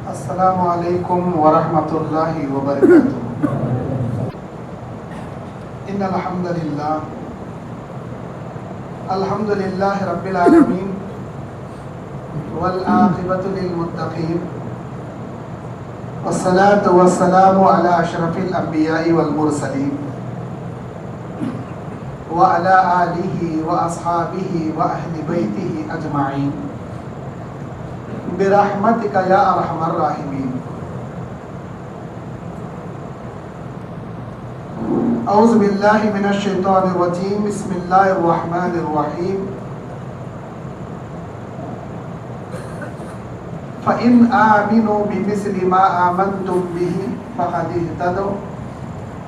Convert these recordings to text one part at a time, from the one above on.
अस्सलामु अलैकुम वरहमतुल्लाहि वबरकातुहू। इन्नल हम्दुलिल्लाह अल्हम्दुलिल्लाहि रब्बिल आलमीन वल आक़िबतु लिल मुत्तक़ीन वस्सलातु वस्सलामु अला अशरफिल अंबियाइ वल मुरसलीन व अला आलिहि व अस्हाबिहि व अहलि बैतिहि अजमाइन बिरहमतिका या अरहमर राहिमीन। औज़ु बिल्लाहि मिनश शैतानिर रजीम। बिस्मिल्लाहिर रहमानिर रहीम। फ़इन आमिनू बिमिस्लि मा आमनतुम बिही फ़क़द इह्तदौ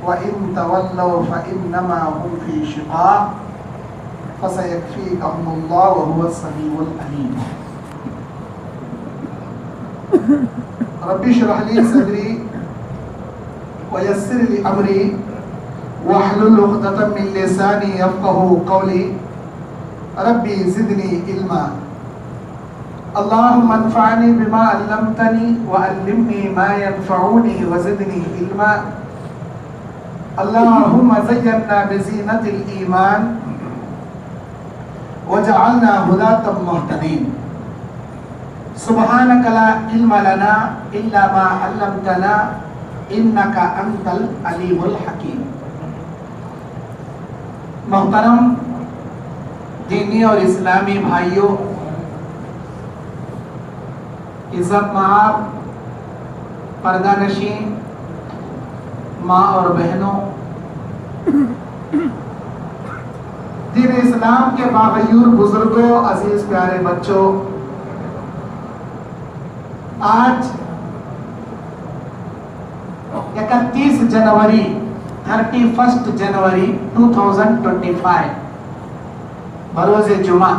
व इन तवल्लौ फ़इन्नमा हुम फ़ी शिक़ाक़ फ़सयक्फ़ीकहुमुल्लाहु व हुवस समीउल अलीम। रब्बि इश्रह ली सदरी व यस्सिर ली अमरी वहलुल उक़दतम मिन लिसानी यफ़क़हू क़ौली। रब्बि ज़िदनी इल्मा। अल्लाहुम्मा अन्फ़अनी बिमा अल्लमतनी व अल्लिमनी मा यनफ़अुनी व ज़िदनी इल्मा। अल्लाहुम्मा ज़य्यन्ना बिज़ीनतिल ईमान वजअलना हुदातम मुहतदीन। सुब्हानका ला इल्मा लना इल्ला मा अल्लमतना इन्नका अंतल अलीमुल हकीम। मोहतरम दीनी और इस्लामी भाइयों, इज़्ज़त माब पर्दानशीं माँ और बहनों, दीन इस्लाम के बाग़यूर बुजुर्गों, अजीज प्यारे बच्चों, आज 31 जनवरी 31 जनवरी 2025 बरोज़े जुमा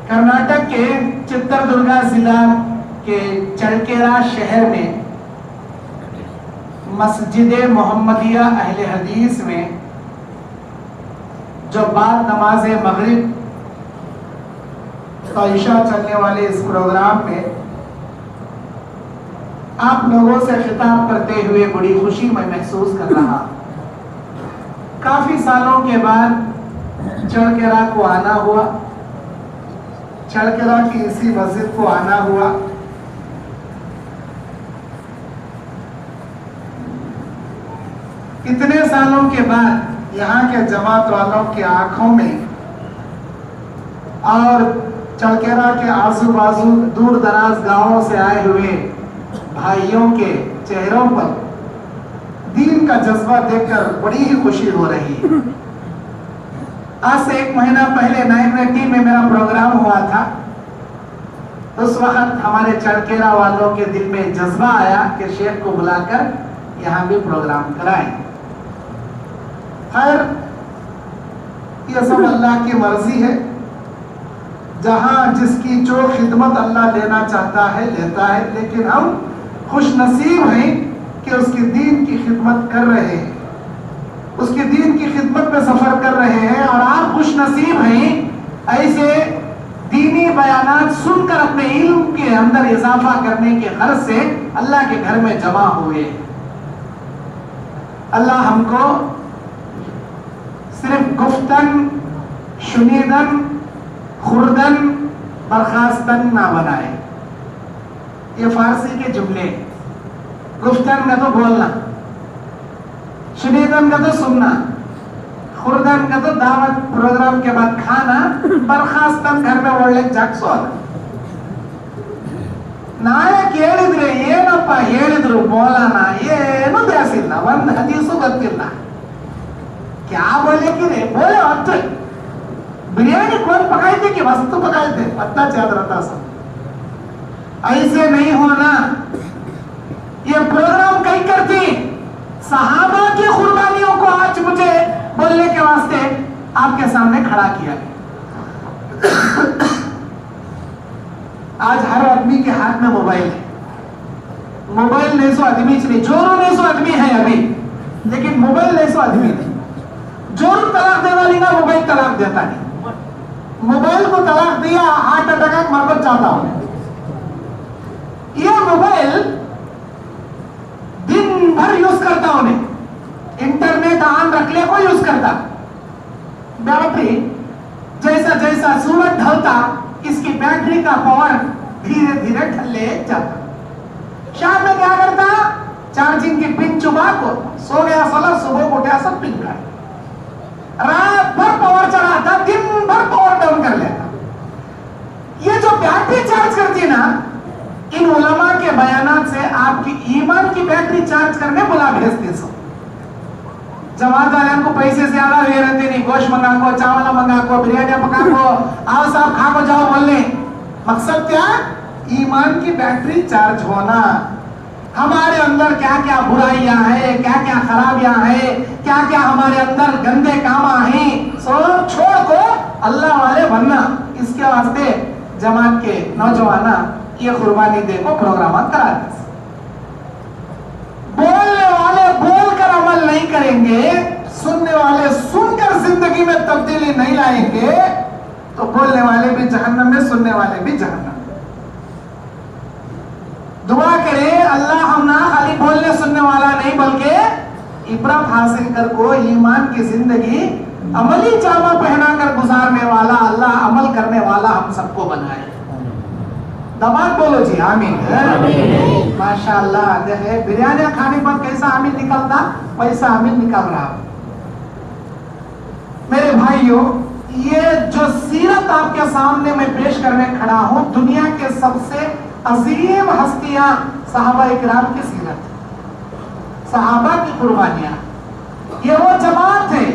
कर्नाटक के चित्रदुर्गा जिला के चड़केरा शहर में मस्जिद मोहम्मदिया अहले हदीस में जो बाद नमाज मगरिब तो इशा चलने वाले इस प्रोग्राम में आप लोगों से खिताब करते हुए बड़ी खुशी मैं महसूस कर रहा। काफी सालों के बाद चड़केरा को आना हुआ, चड़केरा की इसी मस्जिद को आना हुआ। इतने सालों के बाद यहाँ के जमात वालों की आंखों में और चड़केरा के आजू बाजू दूर दराज गांवों से आए हुए भाइयों के चेहरों पर दीन का जज्बा देखकर बड़ी ही खुशी हो रही है। आज से 1 महीना पहले 980 में मेरा प्रोग्राम हुआ था। उस वक्त हमारे चड़केरा वालों के दिल में जज्बा आया कि शेख को बुलाकर यहाँ भी प्रोग्राम कराएं। खैर, ये सब अल्लाह की मर्जी है। जहां जिसकी जो खिदमत अल्लाह लेना चाहता है लेता है, लेकिन हम खुश नसीब हैं कि उसकी दीन की खिदमत कर रहे हैं, उसकी दीन की खिदमत में सफर कर रहे हैं। और आप खुश नसीब हैं ऐसे दीनी बयानात सुनकर अपने इल्म के अंदर इजाफा करने के गर्ज से अल्लाह के घर में जमा हुए। अल्लाह हमको सिर्फ गुफ्तन शुनीदन खुर्दन बर्खास्तन ना बनाए। ये फारसी के जुमले। गुफ्तन का तो बोलना, शुनीदन का तो सुनना, खुर्दन का तो दावत प्रोग्राम के बाद खाना, बर्खास्तन घर में ಒಳ್ಳೆ ಜಾಗ್ಸೋದು। ನಾಯಕ್ ಹೇಳಿದ್ರೆ ಏನಪ್ಪ ಹೇಳಿದ್ರು ಬೋಲಾನ ಏನು ದ್ಯಾಸಿಲ್ಲ, ಒಂದು ಹದೀಸು ಗೊತ್ತಿಲ್ಲ। क्या बोले कि रे बोले अत्ते बिरयानी कौन पकाए थे कि वस्तु पकाए थे, पता चल रहा था सब। ऐसे नहीं होना। ये प्रोग्राम कई करती सहाबा की कुर्बानियों को आज मुझे बोलने के वास्ते आपके सामने खड़ा किया। आज हर आदमी के हाथ में मोबाइल है। मोबाइल नहीं सो आदमी नहीं, जोरों नहीं सो आदमी है अभी, लेकिन मोबाइल नहीं सो आदमी नहीं। जोर तलाक देने वाली ना मोबाइल तलाक देता नहीं। मोबाइल को तलाक दिया, हार्ट अटैक मरकत चाहता हूं। ये मोबाइल दिन भर यूज करता हूं, इंटरनेट ऑन रख ले को यूज करता। बैटरी जैसा जैसा सूरज ढलता इसकी बैटरी का पावर धीरे धीरे ढलने जाता। शाम में क्या करता, चार्जिंग की पिन चुबा को सो गया, सोलह सुबह को उठा सब पिन का रात भर पावर चढ़ाता, दिन भर पावर डाउन कर लेता। ये जो बैटरी चार्ज करती है ना, इन उलमा के बयानात से आपकी ईमान की बैटरी चार्ज करने बुला भेजते सो। जमात वाले को पैसे से ज्यादा ले रहते नहीं, गोश्त मंगा को, चावल मंगा को, बिरयानी पका को, आओ साहब खा को जाओ बोलने। मकसद क्या? ईमान की बैटरी चार्ज होना। हमारे अंदर क्या क्या बुराइयां हैं, क्या क्या खराबियां हैं, क्या क्या हमारे अंदर गंदे काम हैं, सब छोड़ को अल्लाह वाले बनना। इसके वास्ते जमात के नौजवाना ये कुर्बानी दे को प्रोग्राम कराते। बोलने वाले बोलकर अमल नहीं करेंगे, सुनने वाले सुनकर जिंदगी में तब्दीली नहीं लाएंगे, तो बोलने वाले भी जहन्नम में, सुनने वाले भी जहन्नम। दुआ करें अल्लाह हम ना खाली बोलने सुनने वाला नहीं बल्कि इब्रत हासिल कर को ईमान की जिंदगी अमली जामा पहना कर गुजारने वाला, अल्लाह अमल करने वाला हम सबको बनाए। दबात बोलो जी आमीन। माशाअल्लाह, देखे बिरयानी खाने पर कैसा आमीन निकलता, पैसा आमीन निकल रहा। मेरे भाइयों, ये जो सीरत आपके सामने मैं पेश करने खड़ा हूं, दुनिया के सबसे अजीम हस्तियां सहाबा इकराम की सीरत, सहाबा की कुर्बानियां। ये वो जमात है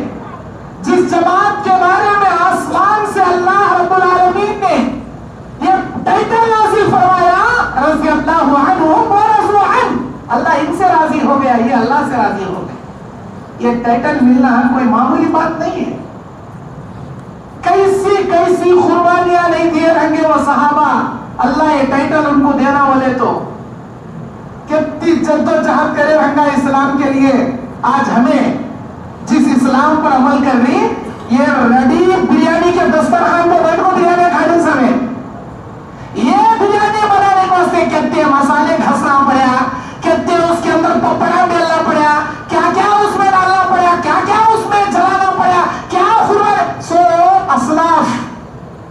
जिस जमात के बारे में आसमान से अल्लाह रब्बुल आलमीन ने ये टाइटल नाज़िल फरमाया, रज़ी अल्लाहु अन्हुम व रज़ू अन्हु। अल्लाह इनसे राजी हो गया, ये अल्लाह से राजी हो गए। ये टाइटल मिलना कोई मामूली बात नहीं है। कैसी कैसी कुर्बानियां नहीं दिए रहेंगे वो सहाबा, अल्लाह ये टाइटल उनको देना बोले तो कितनी जद्दोजहद करे रहेंगा इस्लाम के लिए। आज हमें जिस इस्लाम पर अमल करनी, ये रेडी बिरयानी के दस्तरखान पे बैठ को बिरयानी खाने समय, ये बिरयानी बनाने के वास्ते कितने मसाले घसना पड़ा, कितने उसके अंदर पपड़ा डालना पड़ा, क्या क्या उसमें डालना पड़ा, क्या क्या उसमें जलाना पड़ा, क्या खुरबान। सो असलाफ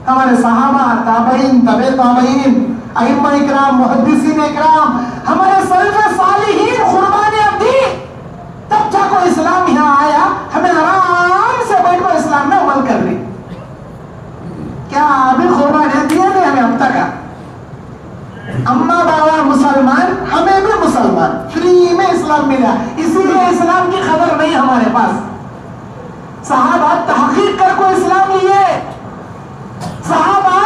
हमारे सहाबा, ताबईन, तबे ताबईन, अइम्मा इकराम, मुहद्दिसीन इकराम, हमारे सल्फ़े सालिहीन कुर्बानियां दी, तब जाकर इस्लाम यहाँ आया। हमें आराम से बैठकर इस्लाम में अमल कर रही। क्या अभी कुर्बानियां दिया नहीं हमें अब तक? अम्मा बाबा मुसलमान, हमें भी मुसलमान, फ्री में इस्लाम मिला, इसीलिए इस्लाम की खबर नहीं हमारे पास। सहाबा तहकीक कर को इस्लाम लिए। सहाबा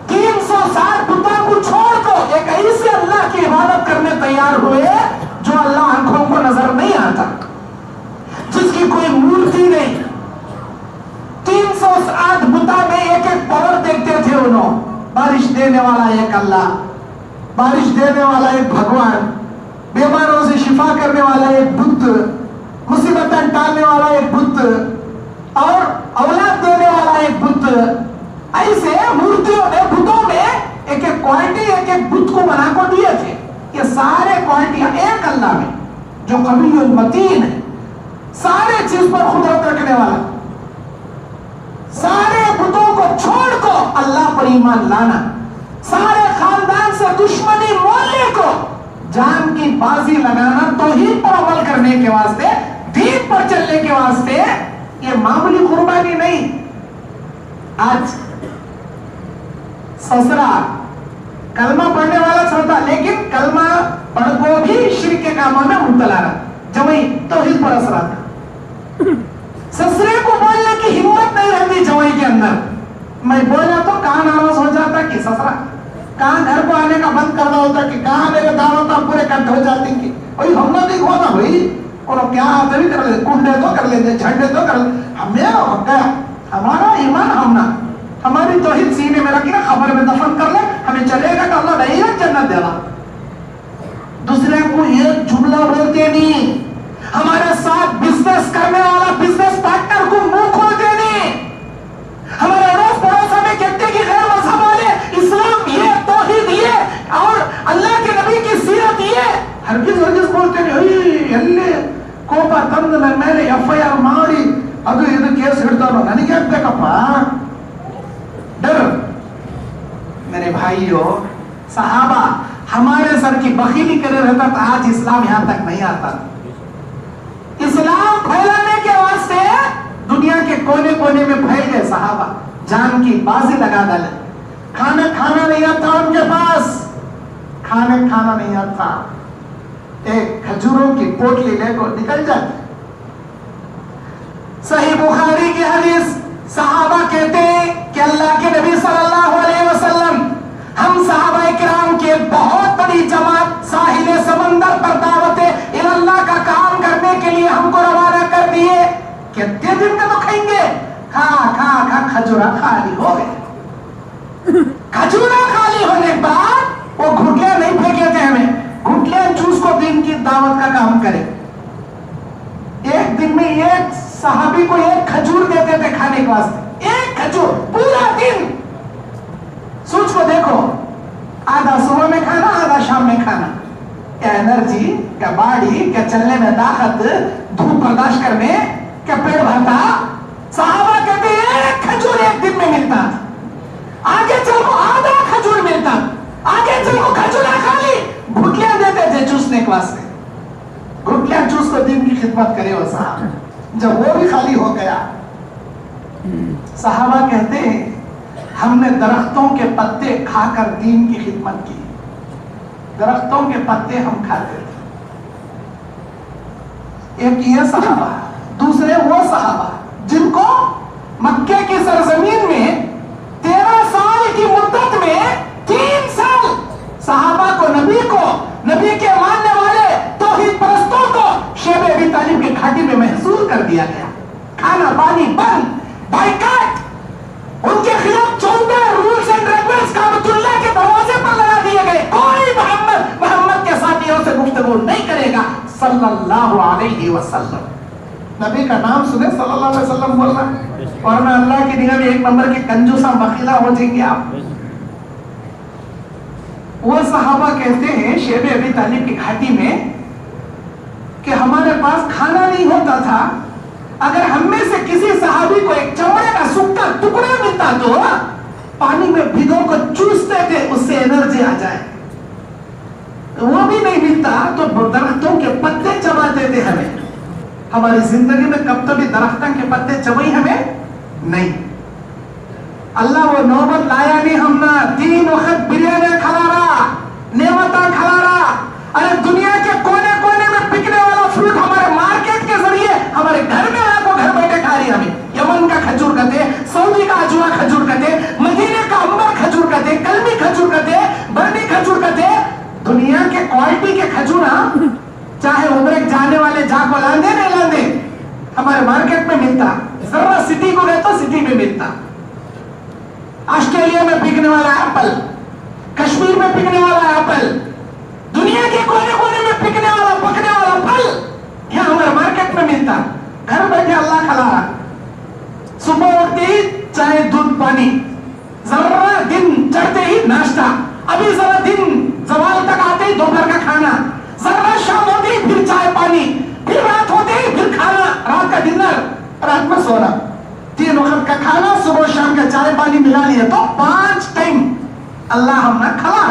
360 बुतों को छोड़ को एक ऐसे अल्लाह की इबादत करने तैयार हुए जो अल्लाह आंखों को नजर नहीं आता, जिसकी कोई मूर्ति नहीं। 360 बुता में एक एक पावर देखते थे उन्होंने। बारिश देने वाला एक अल्लाह, बारिश देने वाला एक भगवान, बीमारों से शिफा करने वाला एक बुद्ध, मुसीबतें टालने वाला एक बुद्ध, और औलाद देने वाला एक बुद्ध। ऐसे मूर्तियों में, बुतों में एक एक क्वालिटी एक एक बुत को बना को दिए थे। ये सारे क्वालिटियां एक अल्लाह में जो कवियुल मतीन है, सारे चीज पर खुदरत रखने वाला, सारे बुतों को छोड़ को अल्लाह पर ईमान लाना, सारे खानदान से दुश्मनी मोलने को जान की बाजी लगाना, तौहीद पर अमल करने के वास्ते, दीन पर चलने के वास्ते, ये मामूली कुर्बानी नहीं। आज ससुरा कलमा पढ़ने वाला छोटा, लेकिन कलमा पढ़ को भी शिर्क के कामों में मुब्तला रहा, जवाई तौहीद पर असर आता। ससुरे को बोलने की हिम्मत नहीं रहती जवाई के अंदर। मैं बोला तो कहाँ नाराज हो जाता कि ससुरा, कहाँ घर को आने का बंद कर रहा होता, कि कहाँ मेरे दावत आप पूरे कट हो जाती कि भाई हमने देखो ना भाई, और क्या आते भी कर लेते, कुंडे तो कर लेते, झंडे तो कर लेते, हमें हो गया हमारा ईमान, हमना हमारी तौहीद सीने में रखी ना, खबर में दफन कर ले, हमें चलेगा तो अल्लाह डायरेक्ट जन्नत देगा। दूसरे को ये जुमला बोलते नहीं, हमारे साथ बिजनेस करने वाला बिजनेस पार्टनर को मुंह खोलते नहीं, हमारे अड़ोस पड़ोस मेरे भाइयों, सहाबा हमारे सर की बखीली करे रहता तो आज इस्लाम यहां तक नहीं आता। इस्लाम फैलाने के वास्ते दुनिया के कोने कोने में फैल गए सहाबा, जान की बाजी लगा डाले। खाना नहीं आता उनके पास, खाना नहीं आता, एक खजूरों की पोटली लेकर निकल जाते। सही बुखारी की हदीस, सहाबा कहते हैं कि अल्लाह के नबी सल्लल्लाहु अलैहि वसल्लम हम सहाबा किराम की एक बहुत बड़ी जमात साहिल समंदर पर दावते इल्लाह का काम करने के लिए हमको रवाना कर दिए। कितने दिन का तो खाएंगे, खा खजूरा खाली हो गए। खजूरा खाली होने के बाद वो घुटलियां नहीं फेंके थे, हमें घुटलियां चूस को दिन की दावत का काम करे। एक दिन में एक सहाबी को एक खजूर देते थे खाने के वास्ते, एक खजूर पूरा दिन। सोच को देखो, आधा सुबह में खाना, आधा शाम में खाना। क्या एनर्जी, क्या बॉडी, क्या चलने में ताकत, धूप बर्दाश्त करने, क्या पेट भरता। सहाबा कहते हैं खजूर एक दिन में मिलता, आगे चलो आधा खजूर मिलता, आगे चलो खजूर खाली। घुटलियां देते थे चूसने के वास्ते, घुटलियां चूस को दिन की खिदमत करे वो साहब। जब वो भी खाली हो गया, सहाबा कहते हैं हमने दरख्तों के पत्ते खाकर दीन की खिदमत की। दरख्तों के पत्ते हम खाते थे। एक ये सहाबा, दूसरे वो सहाबा जिनको मक्के की सरजमीन में 13 साल की मुद्दत में 3 साल सहाबा को, नबी के मानने वाले तौहीद परस्तों को शेब अबी तालिब की घाटी में महसूर कर दिया गया। खाना पानी बंद, बाइकाट, उनके खिलाफ 14 रूल्स एंड रेगुलेशंस काबतुल्लाह के दरवाजे पर लगा दिए गए। कोई मोहम्मद के साथियों से गुफ्तगू नहीं करेगा सल्लल्लाहु अलैहि वसल्लम। नबी का नाम सुने सल्लल्लाहु अलैहि वसल्लम बोलना, वरना अल्लाह की निगाह में एक नंबर के कंजूसा बखीला हो जाएंगे आप। वो सहाबा कहते हैं शेब अबी तालिब की घाटी में कि हमारे पास खाना नहीं होता था, अगर हम में से किसी सहाबी को एक चमड़े का सूखा टुकड़ा मिलता तो पानी में भिगो को चूसते थे, उससे एनर्जी आ जाए। वो भी नहीं मिलता तो दरख्तों के पत्ते चबाते थे हमें। हमारी जिंदगी में कब तक भी दरख्तों के पत्ते चबाई हमें नहीं। अल्लाह वो नौबत लाया नहीं, हमने 3 वक्त बिरयानी खा रहा, नेमता खा रहा। अरे दुनिया के कोने कोने में बिकने वाला फ्रूट हमारे मार्केट के जरिए हमारे घर में आको घर बैठे खा रही। हमें यमन का खजूर कहते, सऊदी का अजवा खजूर कहते, मदीने का अंबर खजूर कहते, कलमी खजूर कहते, बर्नी खजूर कहते। दुनिया के क्वालिटी के खजूर, चाहे उम्र जाने वाले जाको लांदे नहीं लांदे, हमारे मार्केट में मिलता। जरा सिटी को गए तो सिटी में मिलता। ऑस्ट्रेलिया में बिकने वाला एप्पल, कश्मीर में बिकने वाला एप्पल, दुनिया के कोने कोने में बिकने वाला पकने वाला फल यहाँ हमारे मार्केट में मिलता। घर बैठे अल्लाह खला, सुबह उठते ही चाय दूध पानी, जरा दिन चढ़ते ही नाश्ता, अभी जरा दिन जवाल तक आते ही दोपहर का खाना, जरा शाम होते ही फिर चाय पानी, फिर रात होते ही फिर खाना, रात का डिनर, रात में सोना। 3 वक्त का खाना, सुबह शाम का चाय पानी मिला लिए तो 5 टाइम अल्लाह हमने खला।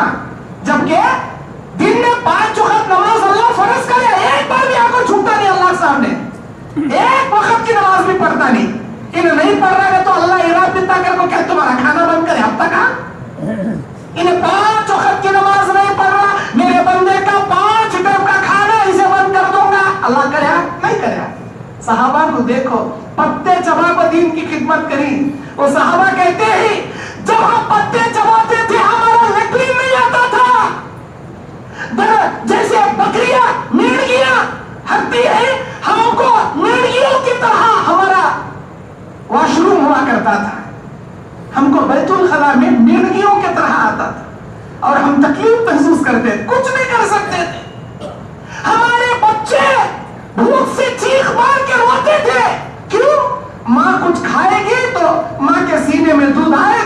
जबकि दिन में 5 वक्त नमाज अल्लाह फर्ज करे, एक बार भी आंखों छूटता नहीं अल्लाह सामने, एक वक्त की नमाज भी पढ़ता नहीं। इन्हें नहीं पढ़ रहा है तो अल्लाह इराद पिता कर को क्या तुम्हारा खाना बंद करे अब तक? इन्हें 5 वक्त की नमाज नहीं पढ़ रहा, मेरे बंदे का 5 टाइम का खाना इसे बंद कर दूंगा, अल्लाह करे नहीं करे। सहाबा को देखो, पत्ते चबा को दीन की खिदमत करी। वो सहाबा कहते हैं जब हम पत्ते चबाते थे हमारा लैट्रिन नहीं आता था। जैसे बकरियां मेंढकियां हरती है, हमको मेंढकियों की तरह हमारा वॉशरूम हुआ करता था। हमको बैतुल खला में मेंढकियों की तरह आता था और हम तकलीफ महसूस करते थे, कुछ नहीं कर सकते थे। हमारे बच्चे भूख से चीख मार के रोते थे। क्यों? माँ कुछ खाएगी तो माँ के सीने में दूध आएगा,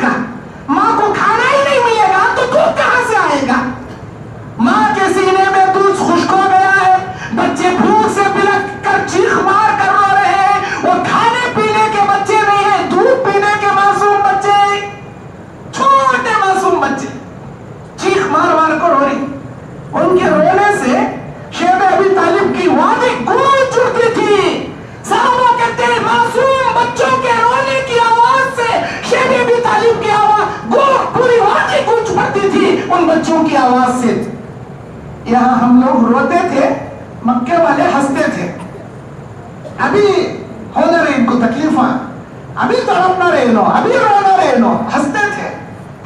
बच्चों की आवाज से। यहां हम लोग रोते थे, मक्के वाले हंसते थे। अभी होने रहे इनको तकलीफा, अभी तड़पना रहे नो, अभी रोना रहे नो, हंसते थे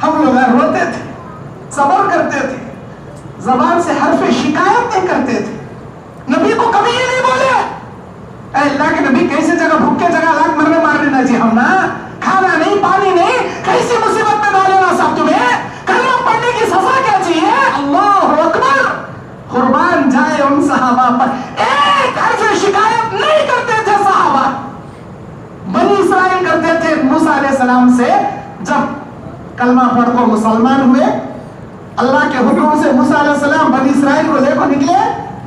हम लोग, रोते थे, सब्र करते थे, जबान से हर्फ शिकायत नहीं करते थे। नबी को कभी ये नहीं बोले अल्लाह के नबी कैसे जगह भूखे जगह लाख मरने मार देना चाहिए हम ना, खाना नहीं पानी नहीं, कैसी मुसीबत में डाले ना साहब तुम्हें, कलमा पढ़ने की सजा क्या चाहिए? अल्लाह अकबर। कुर्बान जाए उन सहाबा पर, एक हर्फ शिकायत नहीं करते थे सहाबा। बनी इस्राइल करते थे मूसा अलैहिस्सलाम से, जब कलमा पढ़ को मुसलमान हुए, अल्लाह के हुक्म से मूसा अलैहिस्सलाम बनी इस्राइल को लेकर निकले,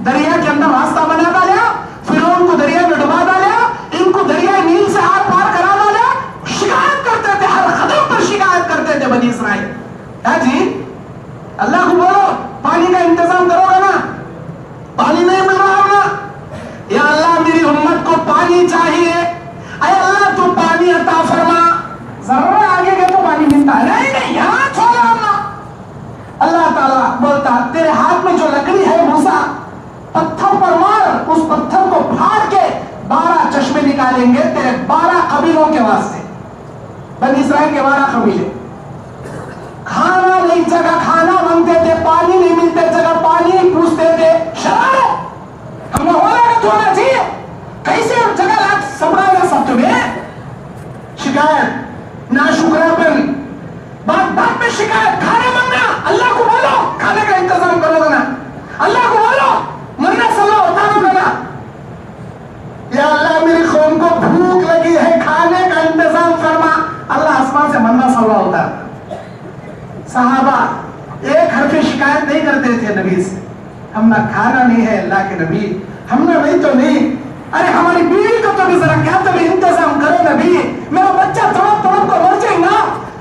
दरिया के अंदर रास्ता बना डाला, फिरौन को दरिया में डुबा डाला, इनको दरिया नील से आर पार करा डाला। शिकायत करते थे, हर कदम पर शिकायत करते थे बनी इस्राइल। है जी, अल्लाह को बोलो पानी का इंतजाम करोगे ना, पानी नहीं मिल रहा होगा, या अल्लाह मेरी उम्मत को पानी चाहिए, अरे अल्लाह तू पानी अता फरमा। जरा आगे गए तो पानी मिलता है, नहीं नहीं यहाँ छोड़ा हमने। अल्लाह ताला बोलता तेरे हाथ में जो लकड़ी है मूसा, पत्थर पर मार, उस पत्थर को फाड़ के 12 चश्मे निकालेंगे तेरे 12 कबीलों के वास्ते, बनी इस्राइल के 12 कबीले। खाना नहीं जगह खाना मांगते थे, पानी नहीं मिलते जगह पानी पूछते थे। शराब हमने होना चाहिए, कैसे जगह लाख संभालना सब तुम्हें। शिकायत, नाशुक्रापन, बात बात में शिकायत, खाना मांगना, अल्लाह को बोलो खाने का इंतजाम करोगे ना, अल्लाह को बोलो मन्ना सलो उतारो ना, या अल्लाह मेरी कौम को भूख लगी है खाने का इंतजाम फरमा, अल्लाह आसमान से मन्ना सलो उतार। सहाबा एक हर्फ शिकायत नहीं करते थे नबी से, हमने खाना नहीं है अल्लाह के नबी, हमने वही तो नहीं, अरे हमारी बीवी को तो भी जरा क्या तो भी इंतजाम करो नबी, मेरा बच्चा तड़प तड़प को मर जाएगा,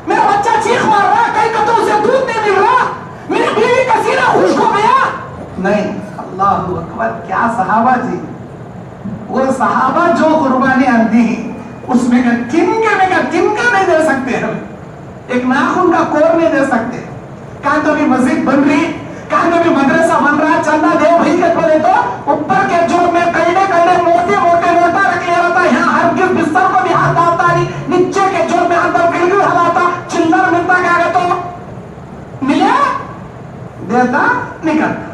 मेरा बच्चा चीख मार रहा, कहीं का तो उसे दूध नहीं मिल रहा, मेरी बीवी का सीना खुश्क हो गया। नहीं, अल्लाह अकबर, क्या सहाबा जी, वो सहाबा जो कुर्बानियां दी उसमें का तिनका नहीं दे सकते हम, एक नाखून का कोर नहीं दे सकते। कहा तो भी मस्जिद बन रही, कहा तो भी मदरसा बन रहा, चंदा दे भाई के बोले तो ऊपर के जोर में कड़े कड़े मोटे मोटे नोटा रख लिया रहता, यहाँ हर किस बिस्तर को भी हाथ डालता नहीं, नीचे के जोर में हाथ गिलगिल हलाता, चिल्लर मिलता क्या तो मिला देता निकलता,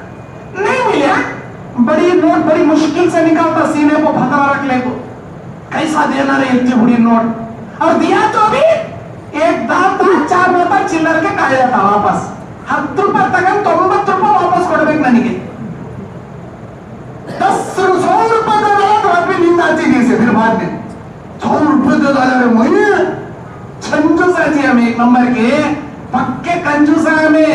नहीं मिला बड़ी नोट बड़ी मुश्किल से निकालता, सीने को भतरा रख ले तो कैसा देना रे इतनी बड़ी नोट, और दिया तो भी एक दाम था 4 नोटा चिल्लर के काया था वापस 10 ರೂಪಾಯಿ ತಗೊಂಡು 90 ರೂಪಾಯಿ ವಾಪಸ್ ಕೊಡಬೇಕು ನನಗೆ 100 ರೂಪಾಯಿ का नोट और भी नींद आती नहीं से, फिर बाद में 100 रुपए दे डाला रे मैं, कंजूस है जी हमें, एक नंबर के पक्के कंजूस है हमें।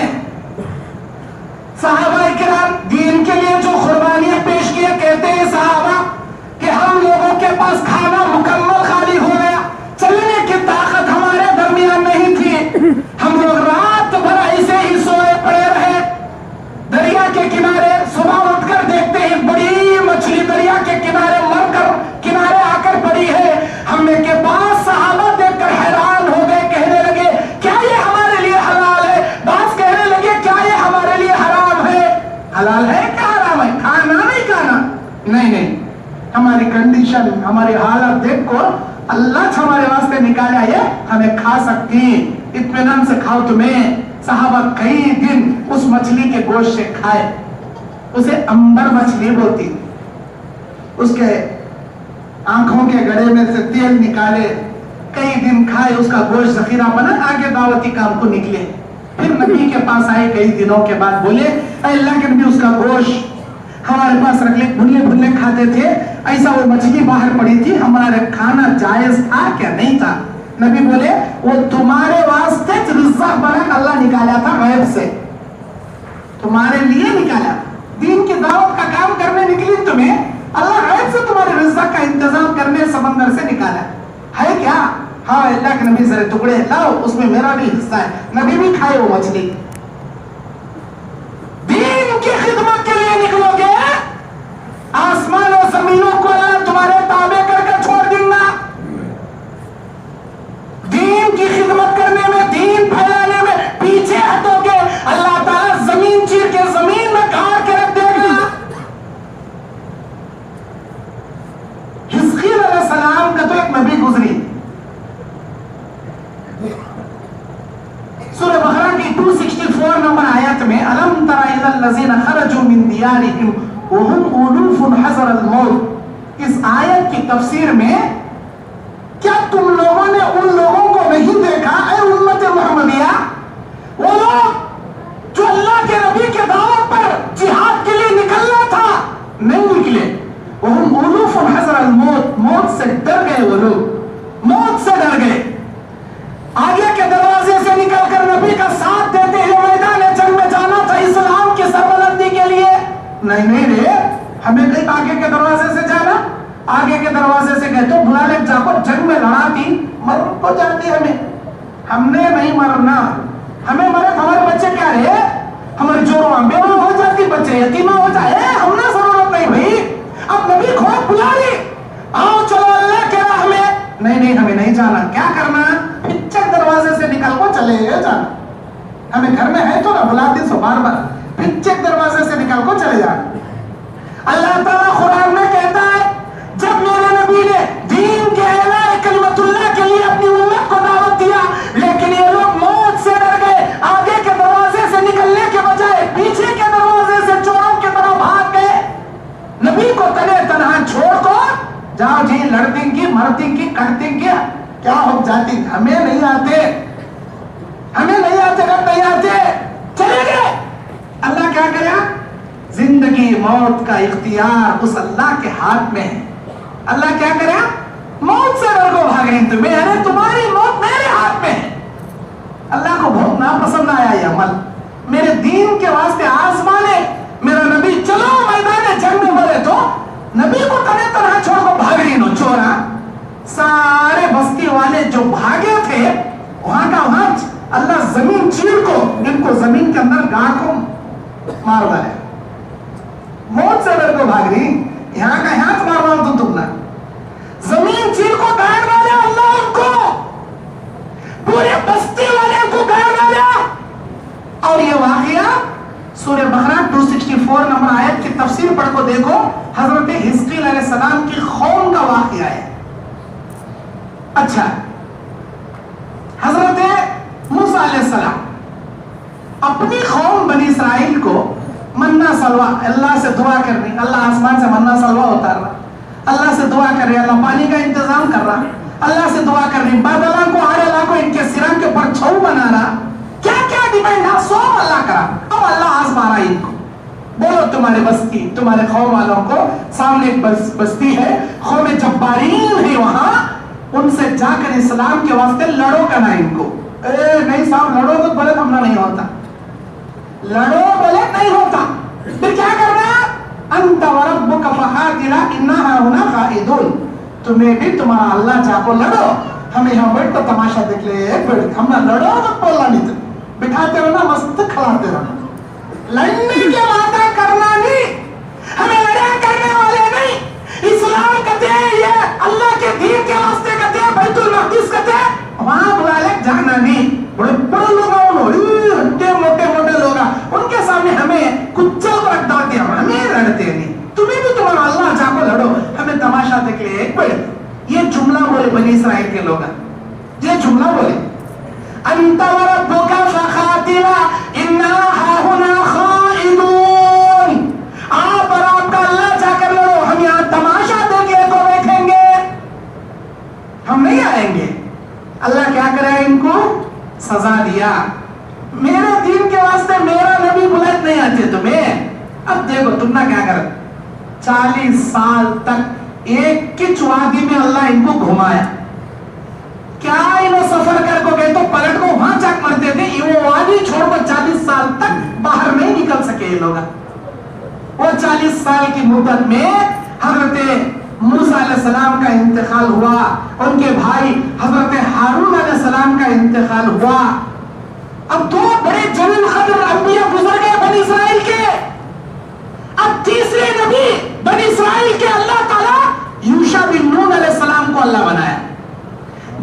सहाबा किराम दीन के लिए जो कुर्बानियां पेश किए, कहते हैं सहाबा कि हम लोगों के पास खाना मुकम्मल खाली हो गया, चलने की ताकत हमारे दरमियान नहीं थी, हम लोग रात भर ऐसे ही सोए पड़े रहे दरिया के किनारे। सुबह उठकर देखते हैं बड़ी मछली दरिया के किनारे मरकर किनारे आकर पड़ी है। हमने के पास सहाबा देखकर हैरान हो गए, कहने लगे क्या ये हमारे लिए हलाल है, बास कहने लगे क्या ये हमारे लिए हराम है। हलाल है क्या हराम है, खाना नहीं खाना, नहीं नहीं, हमारी कंडीशन हमारी हालत देखो, अल्लाह हमारे वास्ते निकाला है, हमें खा सकती, इत्मीनान से खाओ तुम्हें। सहाबा कई दिन उस मछली के गोश्त से खाए, उसे अंबर मछली बोलती, उसके आंखों के गड़े में से तेल निकाले, कई दिन खाए, उसका गोश्त जखीरा बना, आगे दावती काम को निकले। फिर नबी के पास आए कई दिनों के बाद, बोले अल्लाह के नबी उसका गोश्त हमारे पास रख ले, भुनले भुनले खाते थे, ऐसा वो मछली बाहर पड़ी थी, हमारे खाना जायज था क्या नहीं था। नबी बोले वो तुम्हारे वास्ते रिज़्क़ बना अल्लाह निकाला था गैब से, तुम्हारे लिए निकाला, दीन की दावत का काम करने निकली तुम्हें, अल्लाह गैब से तुम्हारे रिज़्क़ का इंतजाम करने समंदर से निकाला है क्या। हाँ अल्लाह के नबी जरा टुकड़े लाओ, उसमें मेरा भी हिस्सा है। नबी भी खाए वो मछली। दीन की खिदमत के लिए निकलोगे, आसमान और जमीनों को अल्लाह तुम्हारे ताबे करके छोड़ देगा। दीन की खिदमत करने में, दीन फैलाने में पीछे हटोगे, अल्लाह ताला 64 नंबर आयत में अलम तरा इलल लज़ीना खरजू मिन दियारिहिम व हुम उलूफुन हज़रल मौत, इस आयत की तफसीर में क्या तुम लोगों ने उन लोगों को नहीं देखा ऐ उम्मत मुहम्मदिया, वो लोग जो अल्लाह के नबी के दावत पर जिहाद के लिए निकलना था नहीं निकले। वो हम उलूफुन हज़रल मौत, मौत से डर गए, वो लोग मौत से डर गए। आगे के दरवाजे से निकलकर नबी का साथ देते हुए मैदान जंग में जाना था इस्लाम की सरबलंदी के लिए। नहीं रे, हमें कहीं आगे के दरवाजे से जाना, आगे के दरवाजे से गए तो बुला ले जाको जंग में लड़ाती मर तो जाती हमने नहीं मरना, हमें मरे हमारे बच्चे क्या रहे, हमारी जोड़वा बेवा हो जाती, बच्चे यतीमा हो जाए, हमने जरूरत नहीं भाई। अब नबी खोज बुला ली, आओ चलो अल्लाह के राह में। नहीं हमें नहीं जाना, क्या करना, पिच्चक दरवाजे से निकल को चले जाना, हमें घर में है तो ना बुलाती सो बार बार, पिच्चक दरवाजे से निकल को चले जाना। अल्लाह ताला कुरान में कहता है जब मेरे नबी ने दीन के एलाए कलिमतुल्लाह के लिए अपनी उम्मत को दावत दिया, लेकिन ये लोग मौत से डर गए, आगे के दरवाजे से निकलने के बजाय पीछे के दरवाजे से चोरों की तरह भाग गए। नबी को तने तनहा छोड़ को जाओ जी, लड़ती की मरती की कटती की क्या हो जाती, हमें नहीं आते, हमें नहीं आते, रब नहीं आते, चले गए। अल्लाह क्या करे, जिंदगी मौत का इख्तियार उस अल्लाह के हाथ में है। अल्लाह क्या करे, मौत से डर को भागे तुम्हें, अरे तुम्हारी मौत मेरे हाथ में है। अल्लाह को बहुत नापसंद आया ये अमल, मेरे दीन के वास्ते आसमाने मेरा नबी चलो मैदान जंग में मरे तो नबी को तने तरह छोड़ को भाग रही नो चोरा। सारे बस्ती वाले जो भागे थे वहां का वहां अल्लाह जमीन चीर को इनको जमीन के अंदर गाड़ को मार डाले। मौत से डर को भाग रही, यहाँ का यहाँ मार रहा हूं तुम ना, जमीन चीर को गाड़ डाले अल्लाह उनको, पूरे बस्ती वाले को गाड़ डाला। और ये वाकया सूरह बकरा 264 नंबर आयत की तफसीर पढ़ को देखो, हजरत हिजकील अलैहिस्सलाम की कौम का वाकया है। अच्छा, हजरत मूसा अलैहिस्सलाम अपनी कौम बनी इसराइल को मन्ना सलवा, अल्लाह से दुआ कर रही, अल्लाह आसमान से मन्ना सलवा उतार रहा, अल्लाह से दुआ कर रही, अल्लाह पानी का इंतजाम कर रहा, अल्लाह से दुआ कर रही, बादलों को आड़ेला को इनके सिरा के ऊपर छऊ बना रहा, क्या क्या डिमांड है सब अल्लाह करा। अब अल्लाह आजमा रहा इनको, बोलो तुम्हारे बस्ती, तुम्हारे कौम वालों को सामने एक बस्ती है, कौम जब्बारीन है, वहां उनसे जाकर इस्लाम के वास्ते लड़ो करना इनको। नहीं साहब लड़ो तो बोले हमने नहीं होता, लड़ो बोले नहीं होता, फिर क्या करना, अंत व रब्बुका फकातिला इन्ना हाहुना काइदून, तुम्हें भी तुम्हारा अल्लाह जाको लड़ो, हमें यहाँ बैठ तो तमाशा देख ले, हमने लड़ो तो बोलना नहीं, तो बिठाते रहना, मस्त खिलाते रहना, लड़ने के वादा करना नहीं, हमें लड़ा करने वाले नहीं। इस्लाम कहते हैं ये अल्लाह के दीन के वास्ते कहते हैं, बैतुल मक़दिस कहते हैं, वहां बुला ले जाना नहीं। बड़े बड़े लोग हट्टे मोटे मोटे लोग उनके सामने हमें कुचल को रख देते हैं, हमें लड़ते नहीं, तुम्हें भी तुम्हारा अल्लाह जाको लड़ो, हमें तमाशा देख ले। एक मिनट, ये जुमला बोले बनी इसराइल के लोग, ये जुमला बोले अंत व रब्बुका फकातिला इन्ना हाहुना खाइदून, आप और आपका अल्लाह जाकर लड़ो, हम यहाँ तमाशा देखे तो देखेंगे, हम नहीं आएंगे। अल्लाह क्या करे, इनको सजा दिया, मेरे दीन के वास्ते मेरा नबी बुलाए नहीं आते तुम्हें। अब देखो तुमने क्या कर, 40 साल तक एक किच वादी में अल्लाह इनको घुमाया, क्या इन्हों सफर कर को गए तो पलट को वहां जाकर मरते थे, वो वादी छोड़कर 40 साल तक बाहर नहीं निकल सके ये लोग। वो 40 साल की मुद्दत में हजरत मूसा अलैहिस्सलाम का इंतकाल हुआ, उनके भाई हजरत हारून अलैहिस्सलाम का इंतकाल हुआ। अब दो बड़े जलील क़द्र अंबिया गुजर गए बनी इसराइल के, अब तीसरे नबी बनी इसराइल के अल्लाह ताला यूशा बिन नून अलैहिस्सलाम को अल्लाह बनाया।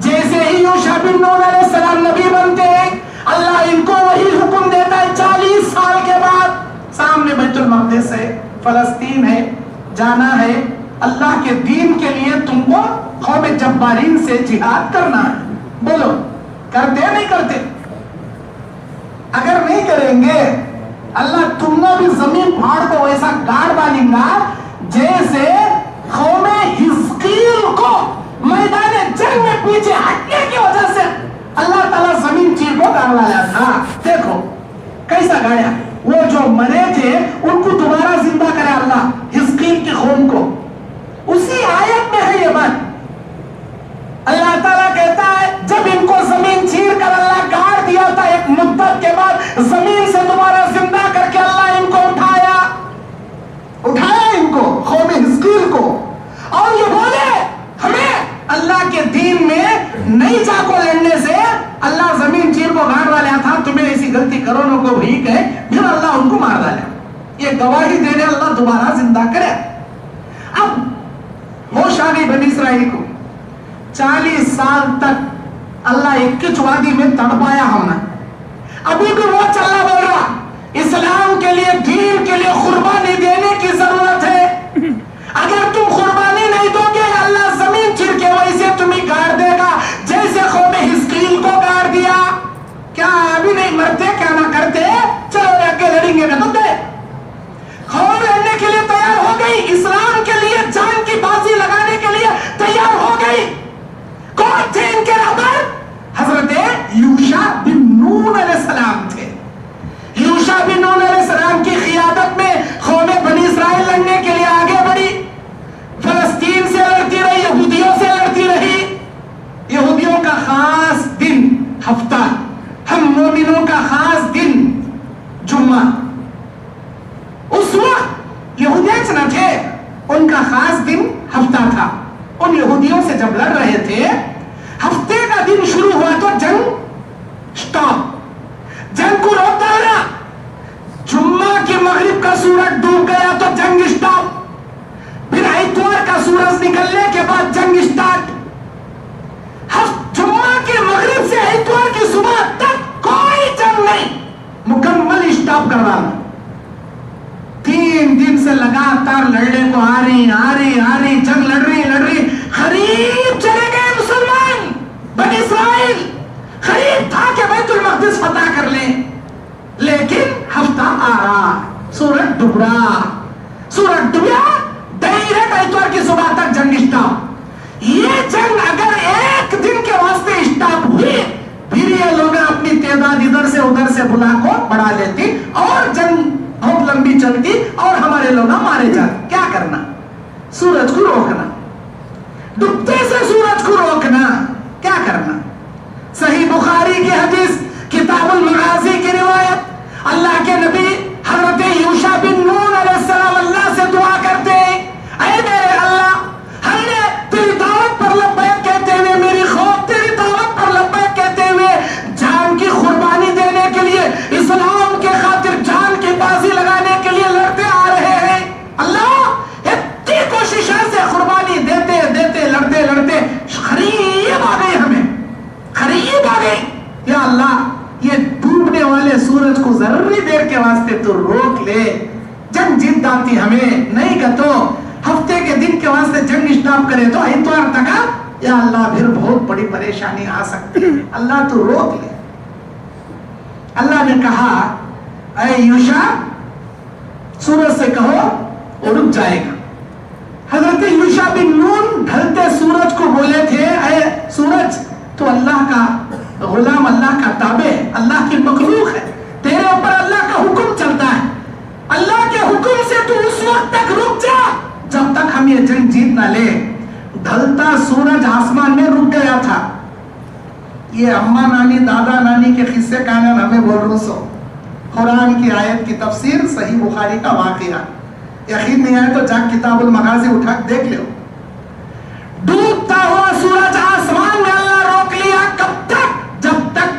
जैसे ही यूशा बिन नून अलैहिस्सलाम नबी बनते हैं, अल्लाह इनको वही हुक्म देता है 40 साल के बाद, सामने बैतुल मक़दिस है, फलस्तीन है, जाना है, अल्लाह के दीन के लिए तुमको कौम जब्बारीन से जिहाद करना है। बोलो करते नहीं करते, अगर नहीं करेंगे अल्लाह तुमने भी जमीन फाड़ को वैसा गाड़ डालेगा जैसे कौमे हिजकील को मैदान जंग में पीछे हटने की वजह से अल्लाह ताला जमीन चीर को गाड़ डाला था। देखो कैसा गाड़ा, वो जो मरे थे उनको दोबारा जिंदा करे अल्लाह, हिजकील की कौम को। उसी आयत में है ये बात। अल्लाह ताला कहता है जब इनको जमीन चीर कर अल्लाह गाड़ दिया था, एक मुद्दत के बाद जमीन से दोबारा जिंदा करके अल्लाह इनको उठाया इनको कौमे हिजकील को, और ये बोले हमें अल्लाह के दीन में नहीं जाको लड़ने से अल्लाह जमीन चीर को गाड़ डाला था, तुम्हें ऐसी गलती करोनों को भी गए, फिर अल्लाह उनको मार डाला। ये गवाही देने अल्लाह दोबारा जिंदा करे। अब होश आ गई बनी इसराइल को। 40 साल तक अल्लाह इक्कीच वादी में तड़पाया हमने, अभी भी वो चलना बोल रहा इस्लाम के लिए, दीन के लिए कुर्बानी देने की जरूरत है। अगर तुम कुर्बानी नहीं दोगे अल्लाह जमीन चीर के वैसे तुम्हें गाड़ देगा जैसे कौमे हिजकील को गाड़ दिया। क्या अभी नहीं मरते, क्या ना करते, चलो आगे लड़ेंगे ना, तुम कौम लड़ने के लिए तैयार हो गई, इस्लाम के लिए जान की बाजी लगाने के लिए तैयार हो गई। कौन थे इनके रहबर? हजरत यूशा बिन नून अलैहिस्सलाम थे। यूशा बिन नून अलैहिस्सलाम की क़ियादत में कौमे बनी इसराइल लड़ने के लिए आगे बढ़ी, फलस्तीन से लड़ती रही, यहूदियों से लड़ती रही। यहूदियों का खास दिन हफ्ता, हम मोमिनों का खास दिन जुम्मा। उस वक्त यहूदियत न थे, उनका खास दिन हफ्ता था। उन यहूदियों से जब लड़ रहे थे, हफ्ते का दिन शुरू हुआ तो जंग स्टॉप, जंग को रोक डाला। जुम्मा के मगरिब का सूरज डूब गया तो जंग स्टॉप, फिर इतवार का सूरज निकलने के बाद जंग स्टार्ट। जुम्मा के मगरिब से इतवार की सुबह तक कोई जंग नहीं, मुकम्मल स्टॉप करवा। 3 दिन से लगातार लड़ने को आ रही जंग लड़ रही। करीब चले गए मुसलमान, बनी इसराइल करीब था कि बैतुल मक़दिस फतह कर ले, लेकिन हफ्ता आ रहा, सूरज डूब रहा, सूरज डूबा, डायरेक्ट इतवार की सुबह तक जंग स्टॉप। ये जंग अगर एक दिन के वास्ते स्टॉप हुई, फिर ये लोग अपनी तादाद इधर से उधर से बुला को बढ़ा लेती और जंग बहुत लंबी चलती और हमारे लोग मारे जाते। क्या करना? सूरज को रोकना, डूबते से सूरज को रोकना, क्या करना? सही बुखारी की हदीस, किताबुल मगाजी की रिवायत, अल्लाह के नबी हजरत यूशा बिन नून अलैहिस्सलाम अल्लाह से दुआ करते हैं, ऐ मेरे अल्लाह, हमने तेरी दावत पर लब्बैक कहते हुए, मेरी खौफ तेरी दावत पर लब्बैक कहते हुए जान की कुर्बानी देने के लिए, इस्लाम के खातिर जान की बाजी लगाने के लिए लड़ते आ रहे हैं। अल्लाह इतनी कोशिशों से कुर्बानी देते लड़ते करीब आ गए, हमें करीब आ गए। या अल्लाह ये डूबने वाले सूरज को जरूरी देर के वास्ते तो रोक ले, जंग जीत डालती हमें, नहीं का तो हफ्ते के दिन के वास्ते जंग स्टॉप करे तो इतवार तक, या अल्लाह फिर बहुत बड़ी परेशानी आ सकती, अल्लाह तो रोक ले। अल्लाह ने कहा ऐ यूशा, सूरज से कहो वो रुक जाएगा। हजरत यूशा बिन नून ढलते सूरज को बोले थे, ऐ सूरज तो अल्लाह का गुलाम, अल्लाह का ताबे, अल्लाह की मखलूक है, तेरे ऊपर अल्लाह का हुक्म चलता है, अल्लाह के हुक्म से तू उस वक्त तक रुक जा जब तक हम ये जंग जीत ना ले। ढलता सूरज आसमान में रुक गया था। ये अम्मा नानी दादा नानी के किस्से कानन हमें बोल रहा सो, कुरान की आयत की तफसीर, सही बुखारी का वाकया। यकीन नहीं आए तो जाके किताबुल मगाजी उठा देख लो। डूबता हुआ सूरज आसमान में अल्लाह रोक लिया, कब तक? जब तक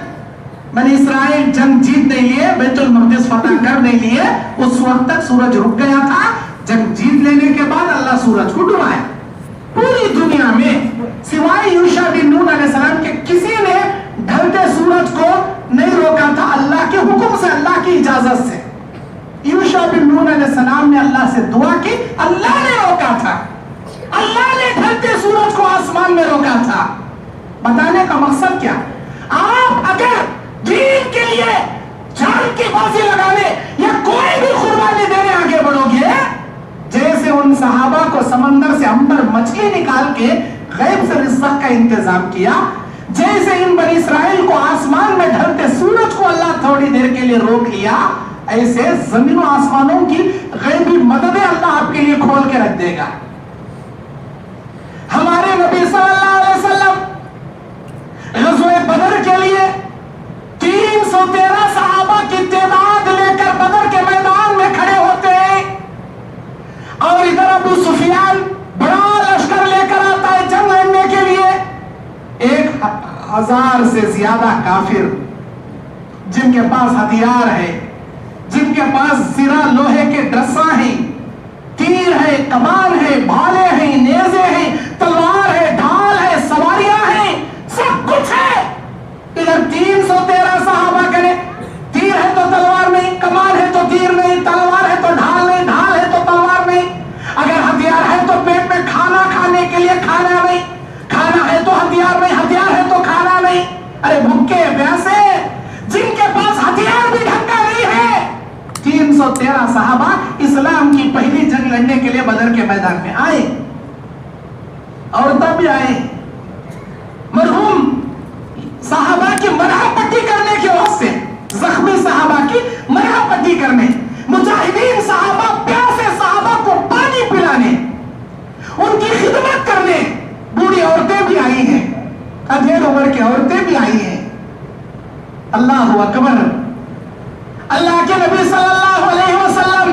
बनी इसराइल जंग जीत नहीं लिए, बैतुल मक़दिस फतह कर नहीं लिए, उस वक्त तक सूरज रुक गया था। जंग जीत लेने के बाद अल्लाह सूरज को डुबाया। पूरी दुनिया में सिवाय यूशा बिन नून अलैहिस्सलाम के किसी ने ढलते सूरज को नहीं रोका था, अल्लाह के हुक्म से, अल्लाह की इजाजत से। यूशा बिन नून अलैहिस्सलाम ने अल्लाह से दुआ की, अल्लाह ने रोका था, अल्लाह ने ढलते सूरज को आसमान में रोका था। बताने का मकसद क्या? आप अगर दीन के लिए जान की बाजी लगाने या कोई भी कुर्बानी देने आगे बढ़ोगे, जैसे उन सहाबा को समंदर से अंबर मछली निकाल के गैब से रिज़्क़ का इंतजाम किया, जैसे इन बनी इस्राइल को आसमान में ढलते सूरज को अल्लाह थोड़ी देर के लिए रोक लिया, ऐसे जमीनों आसमानों की गैबी मददें अल्लाह आपके लिए खोल के रख देगा। हमारे नबी सल्लल्लाहु अलैहि वसल्लम ग़ज़वे बदर के लिए 313 सहाबा की तादाद लेकर बदर के मैदान में खड़े होते हैं, और इधर अबू सुफियान बड़ा लश्कर लेकर आता है जंग लड़ने के लिए। 1000 से ज्यादा काफिर जिनके पास हथियार है, जिनके पास सिरा लोहे के ड्रसा हैं, तीर है, कमान है, भाले हैं, नेज़े हैं, तलवार है, ढाल है, सवारियां हैं, सब कुछ है। इधर 313 सहाबा करे, तीर है तो तलवार नहीं, कमान है तो तीर नहीं, तलवार है तो ढाल नहीं, ढाल है तो तलवार नहीं, अगर हथियार है तो पेट में खाना खाने के लिए खाना नहीं, खाना है तो हथियार नहीं, हथियार है तो खाना नहीं। अरे भूखे प्यासे जिनके पास हथियार भी ढंग का नहीं है, 313 सहाबा इस्लाम की पहली जंग लड़ने के लिए बदर के मैदान में आए, और तब भी आए मरहूम सहाबा की मरहमपट्टी करने के वास्ते, जख्मी सहाबा की मरहमपट्टी करने, मुजाहिदीन सहाबा प्यासे सहाबा को पानी पिलाने, उनकी खिदमत करने। बूढ़ी औरतें भी आई हैं, अधेड़ उम्र की औरतें भी आई हैं। अल्लाहु अकबर। अल्लाह के नबी सल्लल्लाहु अलैहि वसल्लम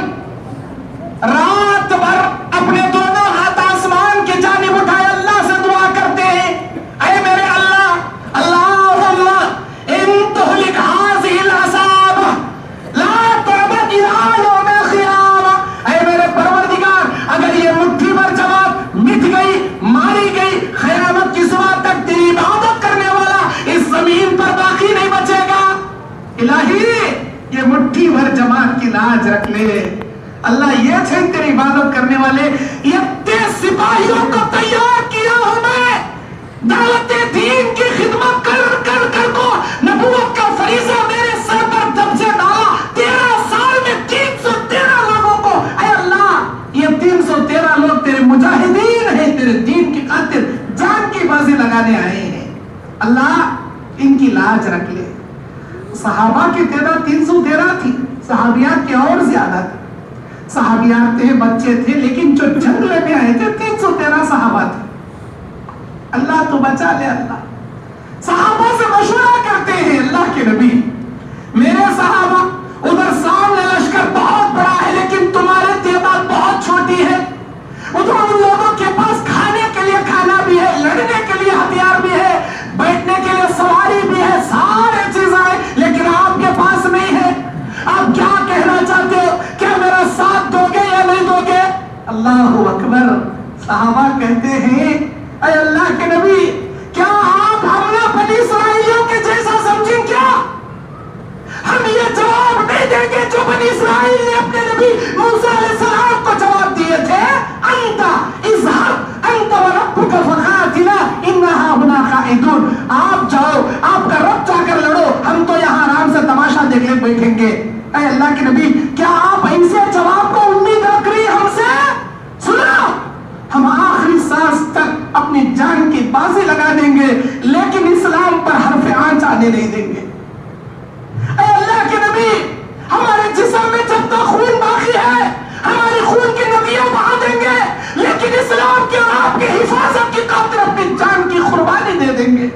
रात भर अपने दोनों हाथ आसमान की जानिब उठाए अल्लाह से दुआ करते हैं, ऐ मेरे अल्लाह, अल्लाहुम्मा इन तुहलिक हाज़िहिल असाब ला तुअबद इला यौमिल क़ियामा। ऐ मेरे परवरदिगार, अगर ये मुट्ठी भर जमात मिट गई, मारी गई, क़यामत की सुबह तक तेरी इबादत करने वाला इस जमीन पर बाकी नहीं बचेगा। इलाही, ये मुट्ठी भर जमात की लाज रख ले अल्लाह, ये थे तेरी इबादत करने वाले, इतने सिपाहियों को तैयार किया हूं मैं, दावत दीन की खिदमत कर कर कर को नबूवत का फरीज़ा मेरे सर पर जब से डाला, 13 साल में 313 लोगों को, ऐ अल्लाह ये 313 लोग तेरे मुजाहिदीन हैं, तेरे दीन की खातिर जान की बाजी लगाने आए हैं, अल्लाह इनकी लाज रख ले। सहाबा की तादाद 313 थी, सहाबियात की और ज्यादा थी। सहाबियात थे, बच्चे थे, लेकिन जो जंग लड़ने आए थे 313 सहाबा थे। अल्लाह तो बचा ले अल्लाह। सहाबा से मशवरा करते हैं अल्लाह के नबी, मेरे सहाबा उधर सामने लश्कर बहुत बड़ा है, लेकिन तुम्हारी तादाद बहुत छोटी है। उधर उन लोगों के पास खाने के लिए खाना भी है, लड़ने के लिए हथियार भी है, बैठने के लिए सवारी भी है, सारे चीजें हैं, लेकिन आपके पास नहीं है। आप क्या कहना चाहते हो? क्या मेरा साथ दोगे या नहीं दोगे? अल्लाहु अकबर। सहाबा कहते हैं, ऐ अल्लाह के नबी, क्या आप हमला बनी इस्राइलियों के जैसा समझें क्या? हम ये जवाब नहीं देंगे जो बनी इस्राइल ने अपने नबी मूसा अलैहिस्सलाम को जवाब दिए थे, अंता इज़हब अंत व रब्बुका फक़ातिला इन्ना हाहुना क़ाइदून। आप जाओ, आपका रब जाकर लड़ो, हम तो यहाँ आराम से तमाशा देखने बैठेंगे। ऐ अल्लाह के नबी, क्या आप ऐसे जवाब को उम्मीद रख रही हमसे? सुनो, हम आखिरी सांस तक अपनी जान की बाजी लगा देंगे, लेकिन इस्लाम पर हर्फ आंच आने नहीं देंगे। ऐ अल्लाह के नबी, हमारे जिस्म में जब तक खून बाकी है, हमारी खून की नदियां बहा देंगे, लेकिन इस्लाम के और आपके हिफाजत की खातिर अपनी जान की कुर्बानी दे देंगे।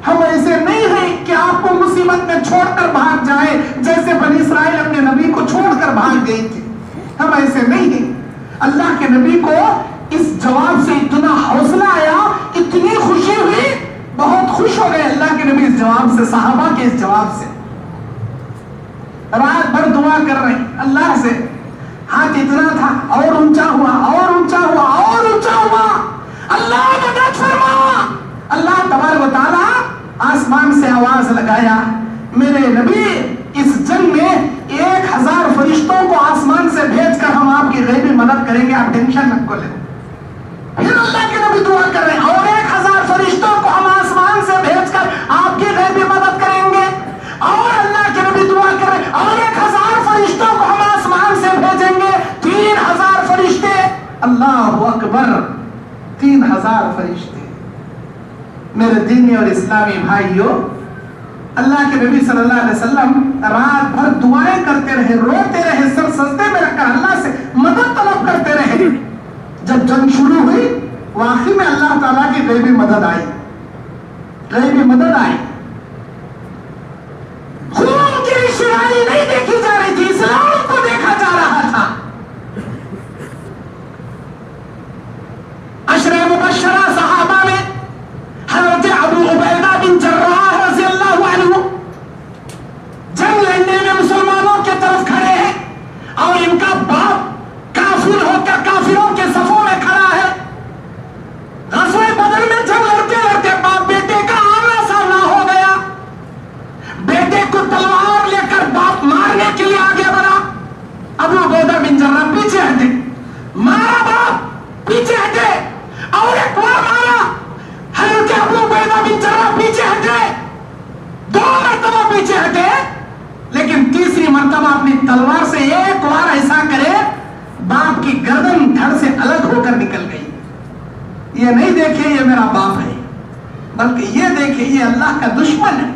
हम ऐसे नहीं हैं कि आपको मुसीबत में छोड़कर भाग जाए, जैसे बनी इस्राइल अपने नबी को छोड़कर भाग गई थी। हम ऐसे नहीं हैं। अल्लाह के नबी को इस जवाब से इतना हौसला आया, इतनी खुशी हुई, बहुत खुश हो गए अल्लाह के नबी इस जवाब से, सहाबा के इस जवाब से। रात भर दुआ कर रहे अल्लाह से, हाथ इतना था और ऊंचा हुआ और ऊंचा हुआ और ऊंचा हुआ, अल्लाह मदद फरमा। अल्लाह तबारक व तआला आसमान से आवाज लगाया, मेरे नबी इस जंग में 1000 फरिश्तों को आसमान से भेजकर हम आपकी गैबी मदद करेंगे, आप टेंशन मत ले। फिर अल्लाह के नबी दुआ कर रहे हैं, और 1000 फरिश्तों को हम आसमान से भेजकर आपकी गैबी मदद करेंगे। और अल्लाह के नबी मेरे दीनी और इस्लामी भाइयों, अल्लाह के नबी सल्लल्लाहु अलैहि वसल्लम रात भर दुआएं करते रहे, रोते रहे, सर सजदे में रखकर अल्लाह से मदद तलब करते रहे। जब जंग शुरू हुई, वाकई में अल्लाह ताला की गैबी मदद आई, गैबी मदद आई। खून की रिश्तेदारी नहीं देखी जा रही थी, इस्लाम को देखा जा रहा था। अशरे मुबश्शरा सहाबा में हज़रत अबू उबैदा बिन जर्राह रज़ियल्लाहु अन्हु जंग लड़ने में मुसलमानों के तरफ खड़े हैं और इनका बाप काफिर होकर काफिरों के सफों में खड़ा है। ग़ज़वे बदर में जंग लड़ते लड़ते बाप बेटे का आमना सामना हो गया। बेटे को तलवार लेकर बाप मारने के लिए आगे बढ़ा। अबू उबैदा बिन जर्राह पीछे हटे, मारा बाप, पीछे हटे और एक बार मारा। हज़रत अबू उबैदा बिन जर्राह पीछे हटे, 2 मरतबा पीछे हटे, लेकिन तीसरी मरतबा अपनी तलवार से एक बार ऐसा करे, बाप की गर्दन धड़ से अलग होकर निकल गई। ये नहीं देखे ये मेरा बाप है, बल्कि ये देखे ये अल्लाह का दुश्मन है,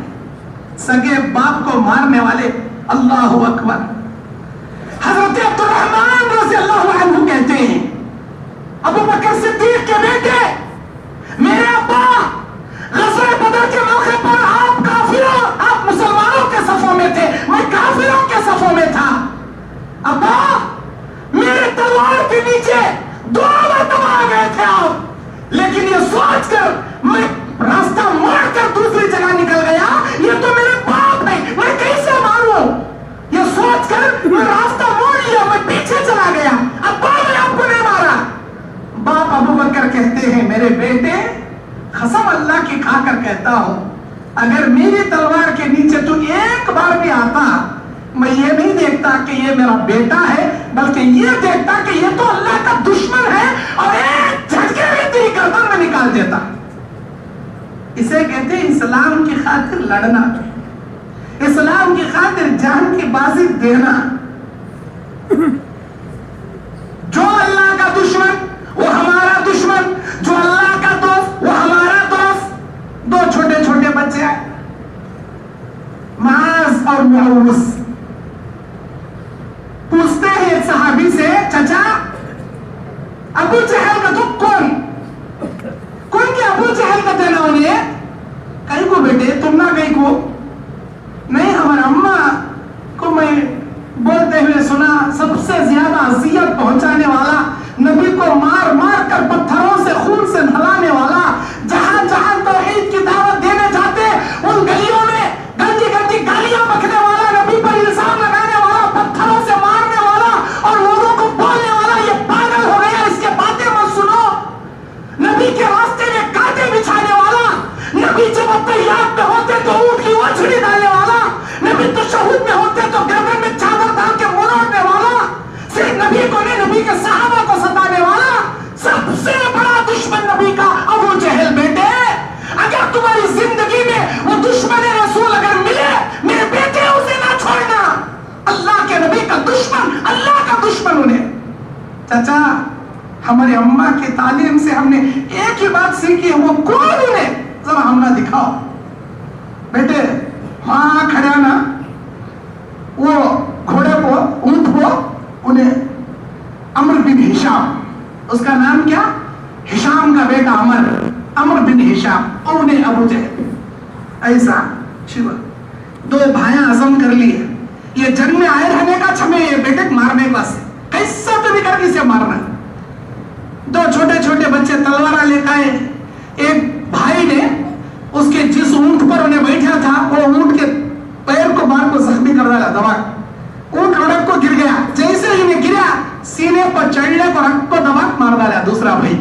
सगे बाप को मारने वाले। अल्लाहु अकबर। हज़रत अब्दुर्रहमान रज़ियल्लाहु अन्हु कहते हैं, अबू बकर सिद्दीक के बेटे, मेरे अब्बा ग़ज़वे बदर के मौके पर आप काफिरों, आप मुसलमानों के सफों में थे, मैं काफिरों के सफों में था। अब्बा मेरे तलवार के नीचे 2 मरतबा आ गए थे आप, लेकिन ये सोचकर मैं रास्ता मोड़कर दूसरी जगह निकल गया, ये तो मेरे बाप है, मैं कैसे मारूं? ये सोचकर मैं रास्ता मोड़ लिया, मैं पीछे चला गया। अब्बा मैं आपको नहीं मारा। बाप अबू बकर कहते हैं, मेरे बेटे कसम अल्लाह की खाकर कहता हूं, अगर मेरी तलवार के नीचे तू एक बार भी आता, मैं ये नहीं देखता कि ये मेरा बेटा है, बल्कि ये देखता कि ये तो अल्लाह का दुश्मन है और एक झटके में तेरी गर्दन में निकाल देता। इसे कहते हैं इस्लाम की खातिर लड़ना, इस्लाम की खातिर जान की बाजी देना। जो अल्लाह का दुश्मन वो हमारा दुश्मन, जो अल्लाह का दोस्त वो हमारा दोस्त। 2 छोटे छोटे बच्चे हैं, माज और मुअव्वस, पूछते हैं एक सहाबी से, चाचा अबू जहल का तो कौन के अबू जहल का देना उन्हें? कहीं को बेटे तुम ना, कहीं को नहीं, हमारे अम्मा को मैं बोलते हुए सुना, सबसे ज्यादा अज़ियत पहुंचाने वाला, नबी को मार मार कर पत्थरों से खून से नहलाने वाला, जहां जहां तौहीद की दावत देने जाते उन गलियों में गंदी गंदी गालियां बकने वाला, नबी पर इल्जाम लगाने वाला, पत्थरों से मारने वाला और लोगों को बोलने वाला, ये पागल हो गया, इसके बातें मत सुनो। नबी के रास्ते में कांटे बिछाने वाला, नबी जब तैयार में होते तो ऊंट की वछड़ी डालने वाला, नबी तो शहूद में होते तो गर्दन में चादर डाल के मुड़ाने वाला, सिर्फ नबी को नहीं नबी के सहाबा को सताने वाला, सबसे बड़ा दुश्मन नबी का अबू जहल। बेटे अगर तुम्हारी जिंदगी में वो दुश्मन रसूल अगर मिले, मेरे बेटे उसे ना छोड़ना। अल्लाह के नबी का दुश्मन, अल्लाह का दुश्मन उन्हें। चाचा हमारी अम्मा की तालीम से हमने एक ही बात सीखी है, वो कौन उन्हें जरा हमने दिखाओ। बेटे वहां खड़ा ना, वो घोड़े को, ऊंट को, उन्हें अमर बिन हिशाम, उसका नाम क्या, हिशाम का बेटा अमर बिन हिशाम, और उन्हें अबू जहल। ऐसा शिव 2 भाइयां अज़म कर लिए, ये जंग में आए रहने का, छमे ये बेटे मारने का से कैसा तो भी करके इसे मारना। 2 छोटे छोटे बच्चे तलवार लेकर आए। एक भाई ने उसके जिस ऊंट पर उन्हें बैठा था, वो ऊंट के पैर को मार को जख्मी कर डाला, दबा ऊंट लड़क को गिर गया। जैसे ही ने गिरा, सीने पर चढ़ने को रक्त को दबा मार डाला। दूसरा भाई,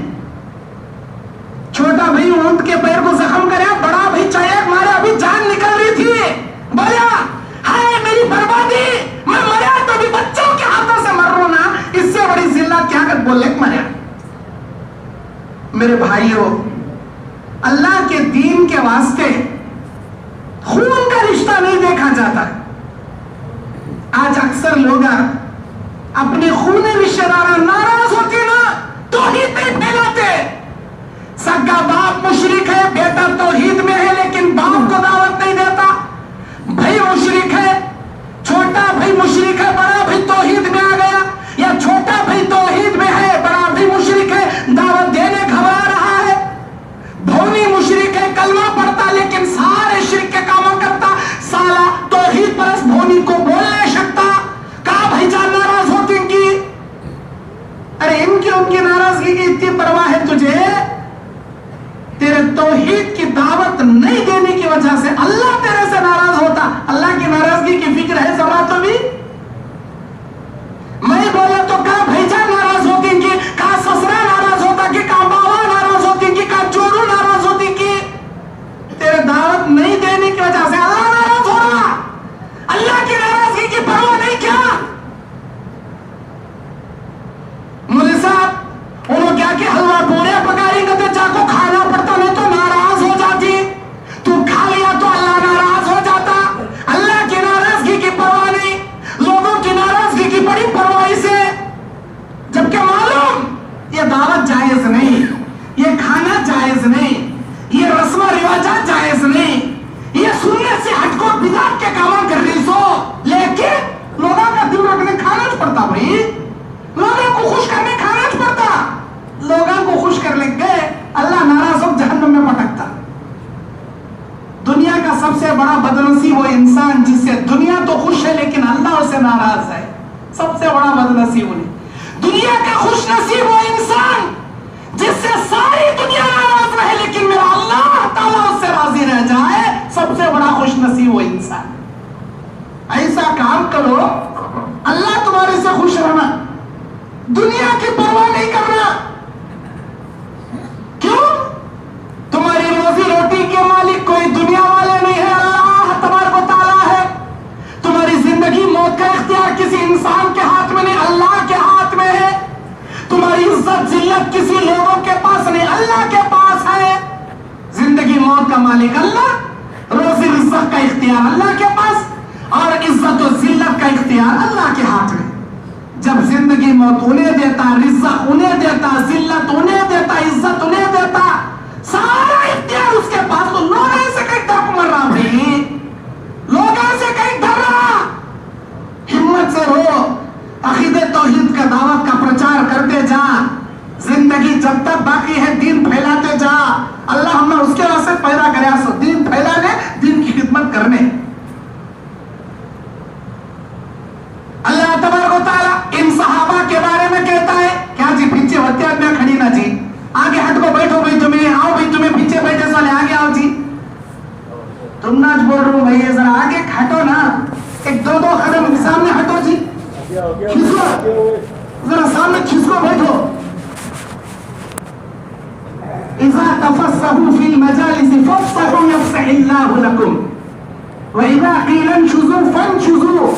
छोटा भाई ऊंट के पैर को जख्म करे, बड़ा भाई चढ़क मारे, अभी जान निकल रही थी, बोला हाय मेरी बर्बादी, मैं मरा तो भी बच्चों के हाथों से मर रो ना, इससे बड़ी जिल्लत क्या कर बोले मरा। मेरे भाइयों, अल्लाह के दीन के वास्ते खून का रिश्ता नहीं देखा जाता। आज अक्सर लोग अपने खूनी रिश्तेदार नाराज होते ना, तो ही नहीं फैलाते, सगा बाप मुशरिक है, बेटा तौहीद में है लेकिन बाप को दावत नहीं देता। भाई मुशरिक है, छोटा भाई मुशरिक है, बड़ा भाई तौहीद में आ गया, या छोटा भाई तौहीद में है, बड़ा भाई मुशरिक है, दावत देने घबरा रहा है। भौनी मुशरिक है, कलमा पढ़ता लेकिन सारे शिर्क के कामों करता, साला तौहीद परस्त भौनी को बोल नहीं सकता। कहा भाईजान नाराज होती इनकी, अरे इनकी उनकी नाराजगी की इतनी परवाह है तुझे, तेरे तौहीद की दावत नहीं देने की वजह से अल्लाह तेरे से नाराज होता। अल्लाह की नाराजगी की फिक्र है जरा तो भी। मैं बोला तो कहा भाईजान नाराज होती इनकी, कहा ससुरा नाराज होता कि, कहा बाबा नाराज होती कि, कहा चोरू नाराज होती कि, तेरे दावत नहीं देने की वजह से अल्लाह नाराज हो रहा। अल्लाह की नाराजगी की परवाह नहीं क्या? मुझे साहब उन्होंने क्या कि हलवा पूरे पकाएंगे तो चाको खाना पड़ता, नहीं तो नाराज हो जाती। तू खा लिया तो अल्लाह नाराज हो जाता। अल्लाह की नाराजगी की परवाह नहीं, लोगों की नाराजगी की बड़ी परवाही से। जबकि मालूम ये दावत जायज नहीं, ये खाना जायज नहीं, ये रस्म रिवाजा जायज नहीं, ये सुनने से हटको बिदात के काम कर रही सो, लेकिन लोगों का दिल रखने खाना पड़ता। भाई लोगों को खुश करने खाना पड़ता, लोगों को खुश कर ले गए, अल्लाह नाराज हो जहन्नम में पटकता। दुनिया का सबसे बड़ा बदनसीब वो इंसान जिससे दुनिया तो खुश है लेकिन अल्लाह उसे नाराज है। सबसे बड़ा बदनसीब उन्हें। दुनिया का खुश नसीब वो इंसान जिससे सारी दुनिया नाराज रहे लेकिन मेरा अल्लाह ताला उससे राजी रह जाए। सबसे बड़ा खुश नसीब वो इंसान। ऐसा काम करो अल्लाह तुम्हारे से खुश रहना, दुनिया की परवाह नहीं करना। क्यों? तुम्हारी रोजी रोटी के मालिक कोई दुनिया वाले नहीं है, अल्लाह तबारक व तआला है। तुम्हारी जिंदगी मौत का इख्तियार किसी इंसान के हाथ में नहीं, अल्लाह के हाथ में है। तुम्हारी इज्जत जिल्लत किसी लोगों के पास नहीं, अल्लाह के पास है। जिंदगी मौत का मालिक अल्लाह, रोजी रिज़्क़ का इख्तियार अल्लाह के पास, और इज्जत और जिल्लत का इख्तियार अल्लाह के हाथ में। जब जिंदगी मौत उन्हें देता, रिज़्क़ उन्हें देता, जिल्लत उन्हें देता, इज्जत उन्हें देता, सारा इख्तियार उसके पास। तो लोगों से कहीं डर मर रहा भाई, लोगों से कहीं डर रहा। हिम्मत से हो, अकीदे तौहीद का दावत का प्रचार करते जा। जिंदगी जब तक बाकी है दीन फैलाते जा। अल्लाह हमें उसके वास्ते पैदा करे, सो दीन फैलाने, दीन की खिदमत करने। अल्लाह तबारक व तआला इन सहाबा के बारे में कहता है, क्या जी पीछे हत्या में खड़ी ना जी, आगे हट को बैठो भाई, तुम्हें आओ भाई, तुम्हें पीछे बैठे वाले आगे आओ जी। तुम ना बोल रहे हो भैया, जरा आगे हटो ना, एक दो दो कदम सामने हटो जी, खिसको जरा सामने, खिसको बैठो। इज़ा तफस्सहू फिल मजालिस फफ्सहू यफ्सहिल्लाहु लकुम व इज़ा क़ीला इंशुज़ू फंशुज़ू।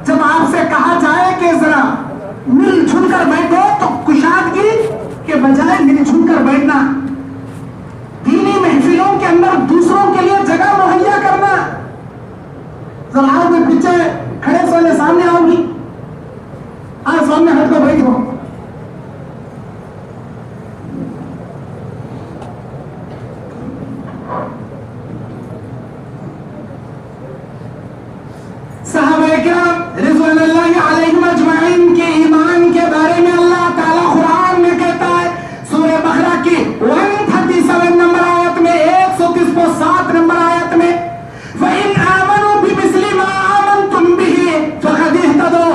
जब आपसे कहा जाए कि जरा मिलजुल कर बैठो तो कुशादगी के बजाय मिलजुल कर बैठना। दीनी महफिलों के अंदर दूसरों के लिए जगह मुहैया करना। जरा आओ मैं पीछे खड़े वाले सामने आओगी, आज सामने हट कर बैठो। सहाबा किराम रिज़वानुल्लाहि अलैहिम अजमईन के ईमान के बारे में अल्लाह ताला कुरान में कहता है, सूरह बकरा की 137 नंबर आयत में, 137 नंबर आयत में, फ़इन आमनू बिमिस्लि मा आमनतुम बिही फ़क़द इहतदौ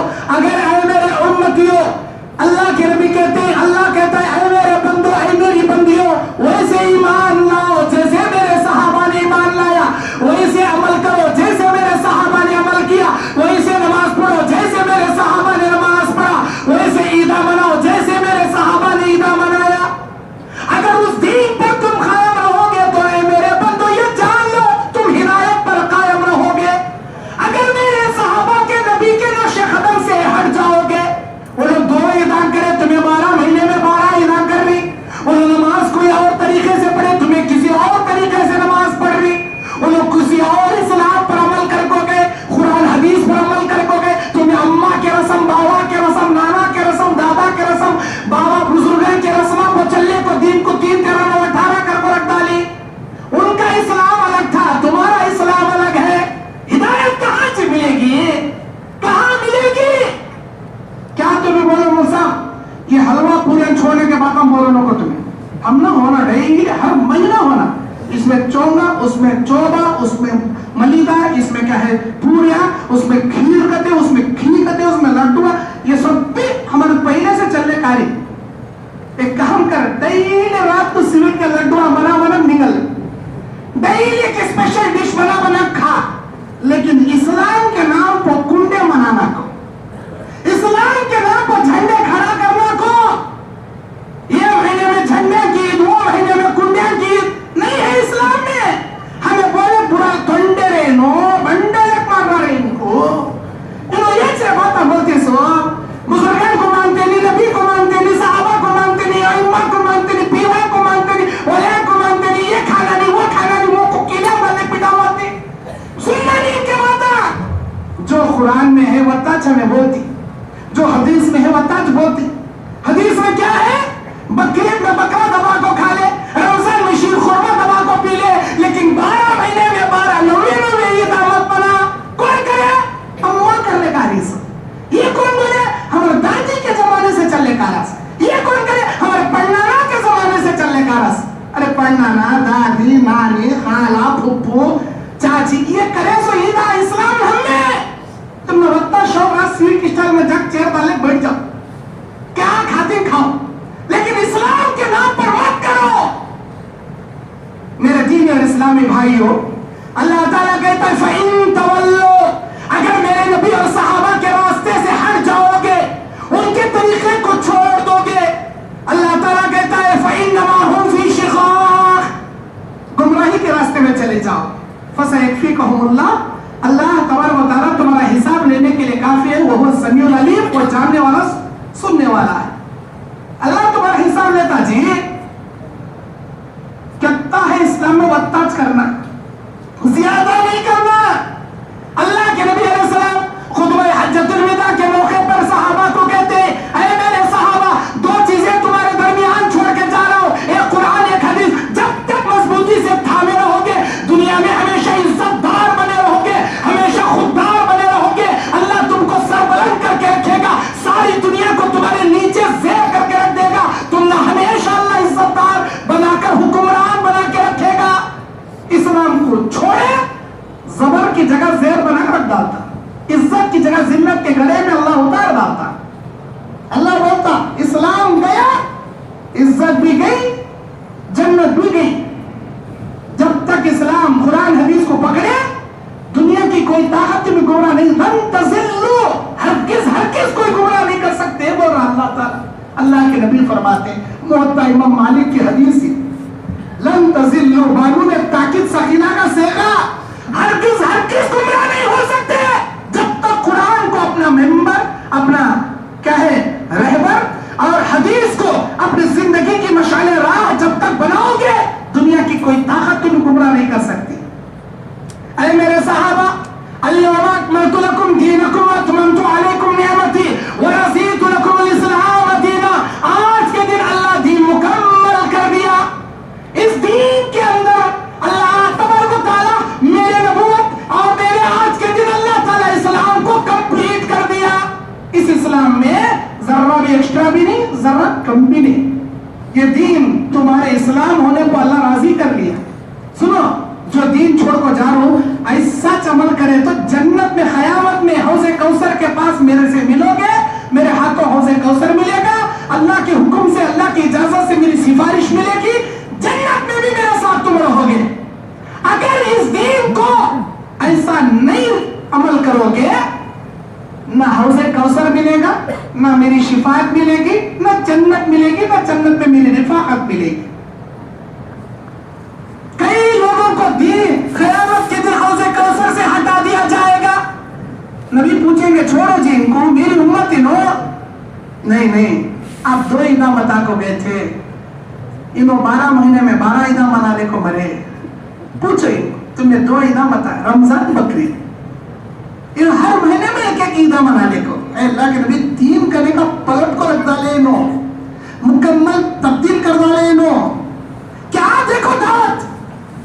डेली हर महीना होना, इसमें चोंगा, उसमें चोबा, उसमें मलिदा, इसमें क्या है पूरिया, उसमें खीर कहते, उसमें खीर कहते, उसमें लड्डुआ, ये सब भी हमारे पहले से चलने कारी। एक काम कर, डेली रात को सिविल का लड्डुआ बना बना निकल, डेली एक स्पेशल डिश बना बना खा, लेकिन इस्लाम के नाम पर कुंडे मनाना को, इस्लाम के नाम पर झंडे खड़ा करना को, ये महीने में झंडे की, 2 महीने में कुंडे की नहीं है इस्लाम में। हमें बोले पूरा ठंडे रहे नो बंडे मारना रहे इनको, ये से बात बोलते सो बुजुर्गों को मानते नहीं, नबी को मानते नहीं, सहाबा को मानते नहीं, अइम्मा को मानते नहीं, पीवा को मानते नहीं, औलिया को मानते नहीं, ये खाना नहीं, वो खाना नहीं, वो को किला वाले पिटावाते सुनना नहीं इनके बात। जो कुरान में है वह तच हमें बोलती, जो हदीस में है वह तच बोलती। हदीस में क्या है? बकरीद में बकरा दबा को खा ले, रमजान में शीर खुरमा दबा को पी ले, लेकिन 12 महीने में 12 नवे ये दावत बना कौन करे? अम्मा करने का रिस, ये कौन बोले? हमारे दादी के जमाने से चलने का रस, ये कौन करे? हमारे पढ़नाना के जमाने से चलने का रस। अरे पढ़नाना, दादी, नानी, खाला, फुप्पू, चाची, ये करे सो ईदा इस्लाम हमें। तुम नवत्ता शौक स्वीट स्टाइल में जग चेयर वाले बैठ जाओ, क्या खाते खाओ, लेकिन इस्लाम के नाम पर मत करो। मेरे दीन और इस्लामी भाइयों, अल्लाह ताला कहता है फ़इन तवल्लो, अगर मेरे नबी और सहाबा के रास्ते से हट जाओगे, उनके तरीके को छोड़ दोगे, अल्लाह ताला कहता है फ़इन्नमा हुम फ़ी शिक़ाक़, गुमराही के रास्ते में चले जाओ। फ़सयक्फ़ीकुहुमुल्लाह, अल्लाह तबारक व तआला तुम्हारा हिसाब लेने के लिए काफी है, वह समीउल अलीम, वो जानने वाला सुनने वाला है। अल्लाह तुम्हारा हिसाब लेता जी। कितना है इस्लाम में वत्ताज करना, ज्यादा नहीं करना। अल्लाह के नबी अलैहि सलाम खुतबा हज्जतुल विदा के मौके पर सहाबा को कहते, ऐ मेरे सहाबा, 2 चीजें तुम्हारे दरमियान छोड़ के जा रहा हूं, एक कुरान, एक हदीस। जब तक मजबूती से थामे रहोगे, दुनिया में हमेशा इज्जतदार बने रहोगे, हमेशा खुददार बने रहोगे, अल्लाह तुमको सरबुलंद करके रखेगा, सारी दुनिया को तुम्हारे नीचे ज़ेर करके रख देगा, तुम हमेशा अल्लाह इज्जतदार बनाकर हुक्मरान बना के रखेगा। इस्लाम को छोड़े, जबर की जगह ज़ेर बनाकर रख डालता, इज्जत की जगह जिल्लत के गले में अल्लाह उतार डालता। अल्लाह बोलता इस्लाम गया, इज्जत भी गई, जन्नत भी गई। जब तक इस्लाम कुरान हदीस को पकड़े, दुनिया की कोई ताकत भी गुमराह नहीं, लन तज़िल्लू, हरगिज़ कोई गुमराह नहीं कर सकते, बोल रहा अल्लाह ताला। अल्लाह के नबी फरमाते, मुवत्ता इमाम मालिक की हदीस है, लन तज़िल्लू, बानू ने ताकीद सकीना का सेगा, हरगिज़ गुमराह नहीं हो सकते जब तक कुरान को अपना मेंबर, अपना क्या है रहबर, और हदीस को अपनी जिंदगी की मशाले राह जब तक बनाओगे, दुनिया की कोई ताकत तुम्हें गुमराह नहीं कर सकती। अरे मेरे सहाबा, अल-यौमा अकमलतु लकुम दीनकुम व अतममतु अलैकुम निअमती व रज़ीतु लकुमुल इस्लाम दीना। आज के दिन अल्लाह दीन मुकम्मल कर दिया। इस दीन के अंदर अल्लाह तबारक व तआला मेरे नबूवत और मेरे आज के दिन अल्लाह ताला इस्लाम को कंप्लीट कर दिया। इस इस्लाम में जर्रा भी एक्स्ट्रा भी नहीं, जर्रा कम भी नहीं। ये दीन तुम्हारे इस्लाम होने को अल्लाह राजी कर लिया। सुनो, जो दीन छोड़ को जा रहा हूं, ऐसा अमल करे तो जन्नत में क़यामत में हौज़े कौसर के पास मेरे से मिलोगे, मेरे हाथों हौज़े कौसर मिलेगा, अल्लाह के हुक्म से, अल्लाह की इजाजत से मेरी सिफारिश मिलेगी, जन्नत में भी मेरे साथ तुम रहोगे। अगर इस दीन को ऐसा नहीं अमल करोगे, ना हौज़े कौसर मिलेगा, ना मेरी शिफायत मिलेगी, ना जन्नत मिलेगी, ना जन्नत में मेरी रिफाकत मिलेगी। कई लोगों को दीन क़यामत के दिन हौज़े कौसर से हटा दिया जाएगा। नबी पूछेंगे छोड़ो जी इनको, मेरी उम्मत नो। नहीं, आप 2 ईदा मता को गए थे, इनको 12 महीने में 12 ईदा मनाने को मरे। पूछो इनको, तुम्हें 2 ईदा मता, रमजान बकरीद, इन हर महीने में एक ईदा मनाने को। अल्लाह के नबी दीन करने का पलट को रख डाले, इनो मुकम्मल तब्दील कर डाले। इनो क्या देखो दावत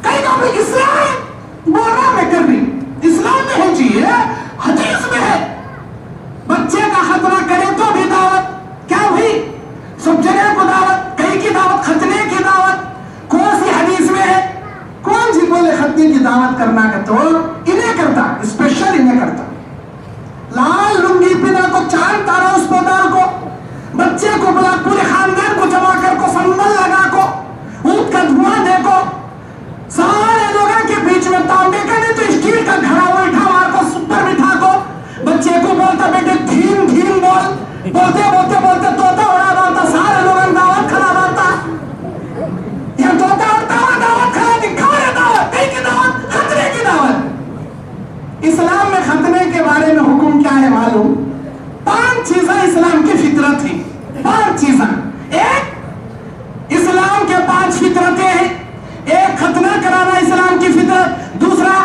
कई दफे इस्लाम बोल रहा मैं कर रही, इस्लाम में है जी, हदीस में है, बच्चे का खतरा करे तो भी दावत, क्या हुई? सब जगह को दावत, कई की दावत, खतने की दावत, खतने की दावत करना है तो इन्हें करता, स्पेशल इन्हें करता। लाल लुंगी पहना को, चांद तारा उस पोदार को, बच्चे को बुला, पूरे खानदान को जमा कर को, संबल लगा को, ऊंट का धुआं देखो, सारे लोगों के बीच में तांबे का नहीं तो स्टील का घड़ा उल्टा मार को, सुपर बिठा को, बच्चे को बोलता बेटे धीम धीम बोल, बोलते बोलते बोलते तोता उड़ा डालता, सारे लोग दावत खड़ा डालता। यह तोता उड़ता हुआ दावत खड़ा दिखा रहे, दावत कहीं की दावत, खतरे की दावत। इस्लाम में खतने के बारे में हुक्म क्या है मालूम? 5 चीजें इस्लाम की फितरत है। 5 चीजें। एक, इस्लाम के 5 फितरतें हैं। एक, खतना कराना इस्लाम की फितरत। दूसरा,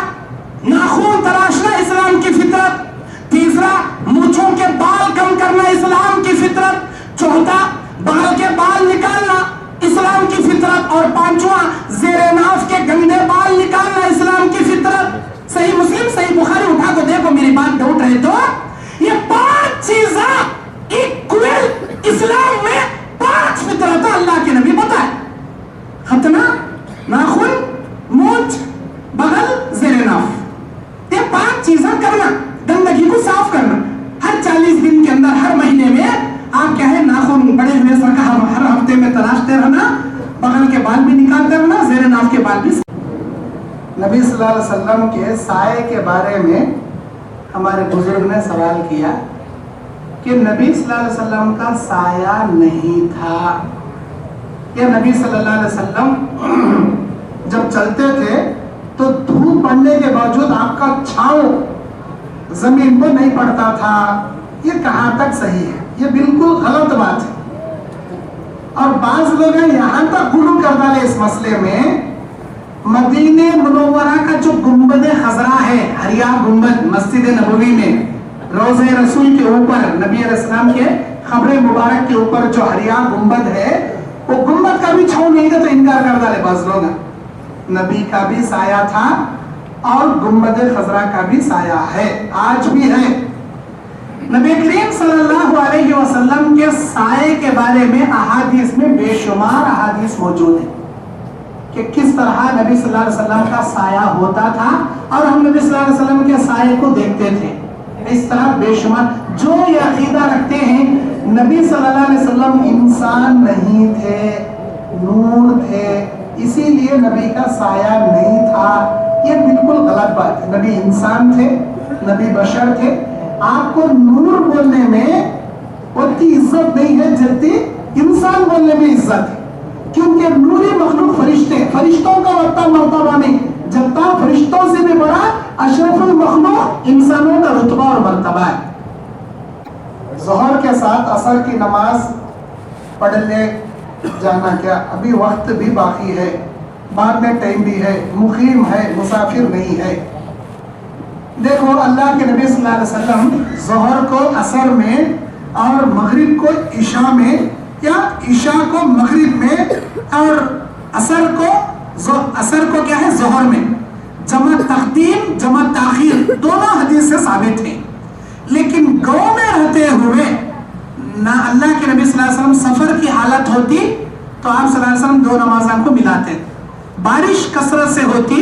नाखून तराशना इस्लाम की फितरत। तीसरा, मूंछों के बाल कम करना इस्लाम की फितरत। चौथा, बाल के बाल निकालना इस्लाम की फितरत। और पांचवा, ज़ेरे नाफ के गंदे बाल निकालना इस्लाम की फितरत। सही मुस्लिम, सही बुखारी उठा को देखो, मेरी बात डाउट रहे तो ये 5 चीजें इक्वल इस्लाम में 5 फितरत अल्लाह के नबी बताए। खतना, नाखून, मूंछ, बगल, ज़ेरे नाफ, ये 5 चीजें करना, गंदगी को साफ करना। हर 40 दिन के अंदर, हर महीने में आप क्या है, नाखून बड़े हुए सका हर हफ्ते में तराशते रहना, बगल के बाल भी निकालते रहना, ज़ेरे नाफ के बाल भी। नबी सल्लल्लाहु अलैहि वसल्लम के साये के बारे में हमारे बुजुर्ग ने सवाल किया कि नबी सल्लल्लाहु अलैहि वसल्लम का साया नहीं था। ये नबी सल्लल्लाहु अलैहि वसल्लम जब चलते थे तो धूप पड़ने के बावजूद आपका छांव जमीन पर नहीं पड़ता था। ये कहां तक सही है? ये बिल्कुल गलत बात है। और बाज लोग यहां तक गुलू कर डाले इस मसले में। मदीने मुनव्वरा का जो गुंबद खजरा है, हरिया गुंबद, मस्जिद नबवी में रोज़े रसूल के ऊपर, नबी अलैहिस्सलाम के खबरे मुबारक के ऊपर जो हरिया गुंबद है, वो गुंबद का भी छांव नहीं था तो इनकार कर डाले बाज लोग। नबी का भी साया था और गुंबद खजरा का भी साया है, आज भी है। नबी करीम सल्लल्लाहु अलैहि वसल्लम के साये के बारे में अहादीस में बेशुमार अहादीस मौजूद है कि किस तरह नबी सल्लल्लाहु अलैहि वसल्लम का साया होता था और हम नबी सल्लल्लाहु अलैहि वसल्लम के साये को देखते थे। इस तरह बेशुमार जो ये अकीदा रखते हैं नबी सल्लल्लाहु अलैहि वसल्लम इंसान नहीं थे, नूर थे, इसीलिए नबी का साया नहीं था, ये बिल्कुल गलत बात है। नबी इंसान थे, नबी बशर थे। आपको नूर बोलने में उतनी इज्जत नहीं है जितनी इंसान बोलने में इज्जत है, क्योंकि नूरी मखलूक फरिश्ते, फरिश्तों का मर्तबा नहीं, जबकि फरिश्तों से भी बड़ा अशरफुल मखलूक इंसानों का रुतबा और मर्तबा है। ज़ोहर के साथ असर की नमाज पढ़ने जाना क्या? अभी वक्त भी बाकी है, बाद में टाइम भी है, मुकीम है, मुसाफिर नहीं है। देखो अल्लाह के नबी सल्लल्लाहु अलैहि वसल्लम ज़ोहर को असर में और मगरिब को इशा में, या इशा को मगरिब में और असर को क्या है ज़ोहर में, जमा तक़दीम जमा ताख़ीर दोनों हदीस से साबित है। लेकिन गाँव में रहते हुए ना अल्लाह के नबी सल्लल्लाहु अलैहि वसल्लम सफ़र की हालत होती तो आप सल्लल्लाहु अलैहि वसल्लम 2 नमाज़ों को मिलाते, बारिश कसरत से होती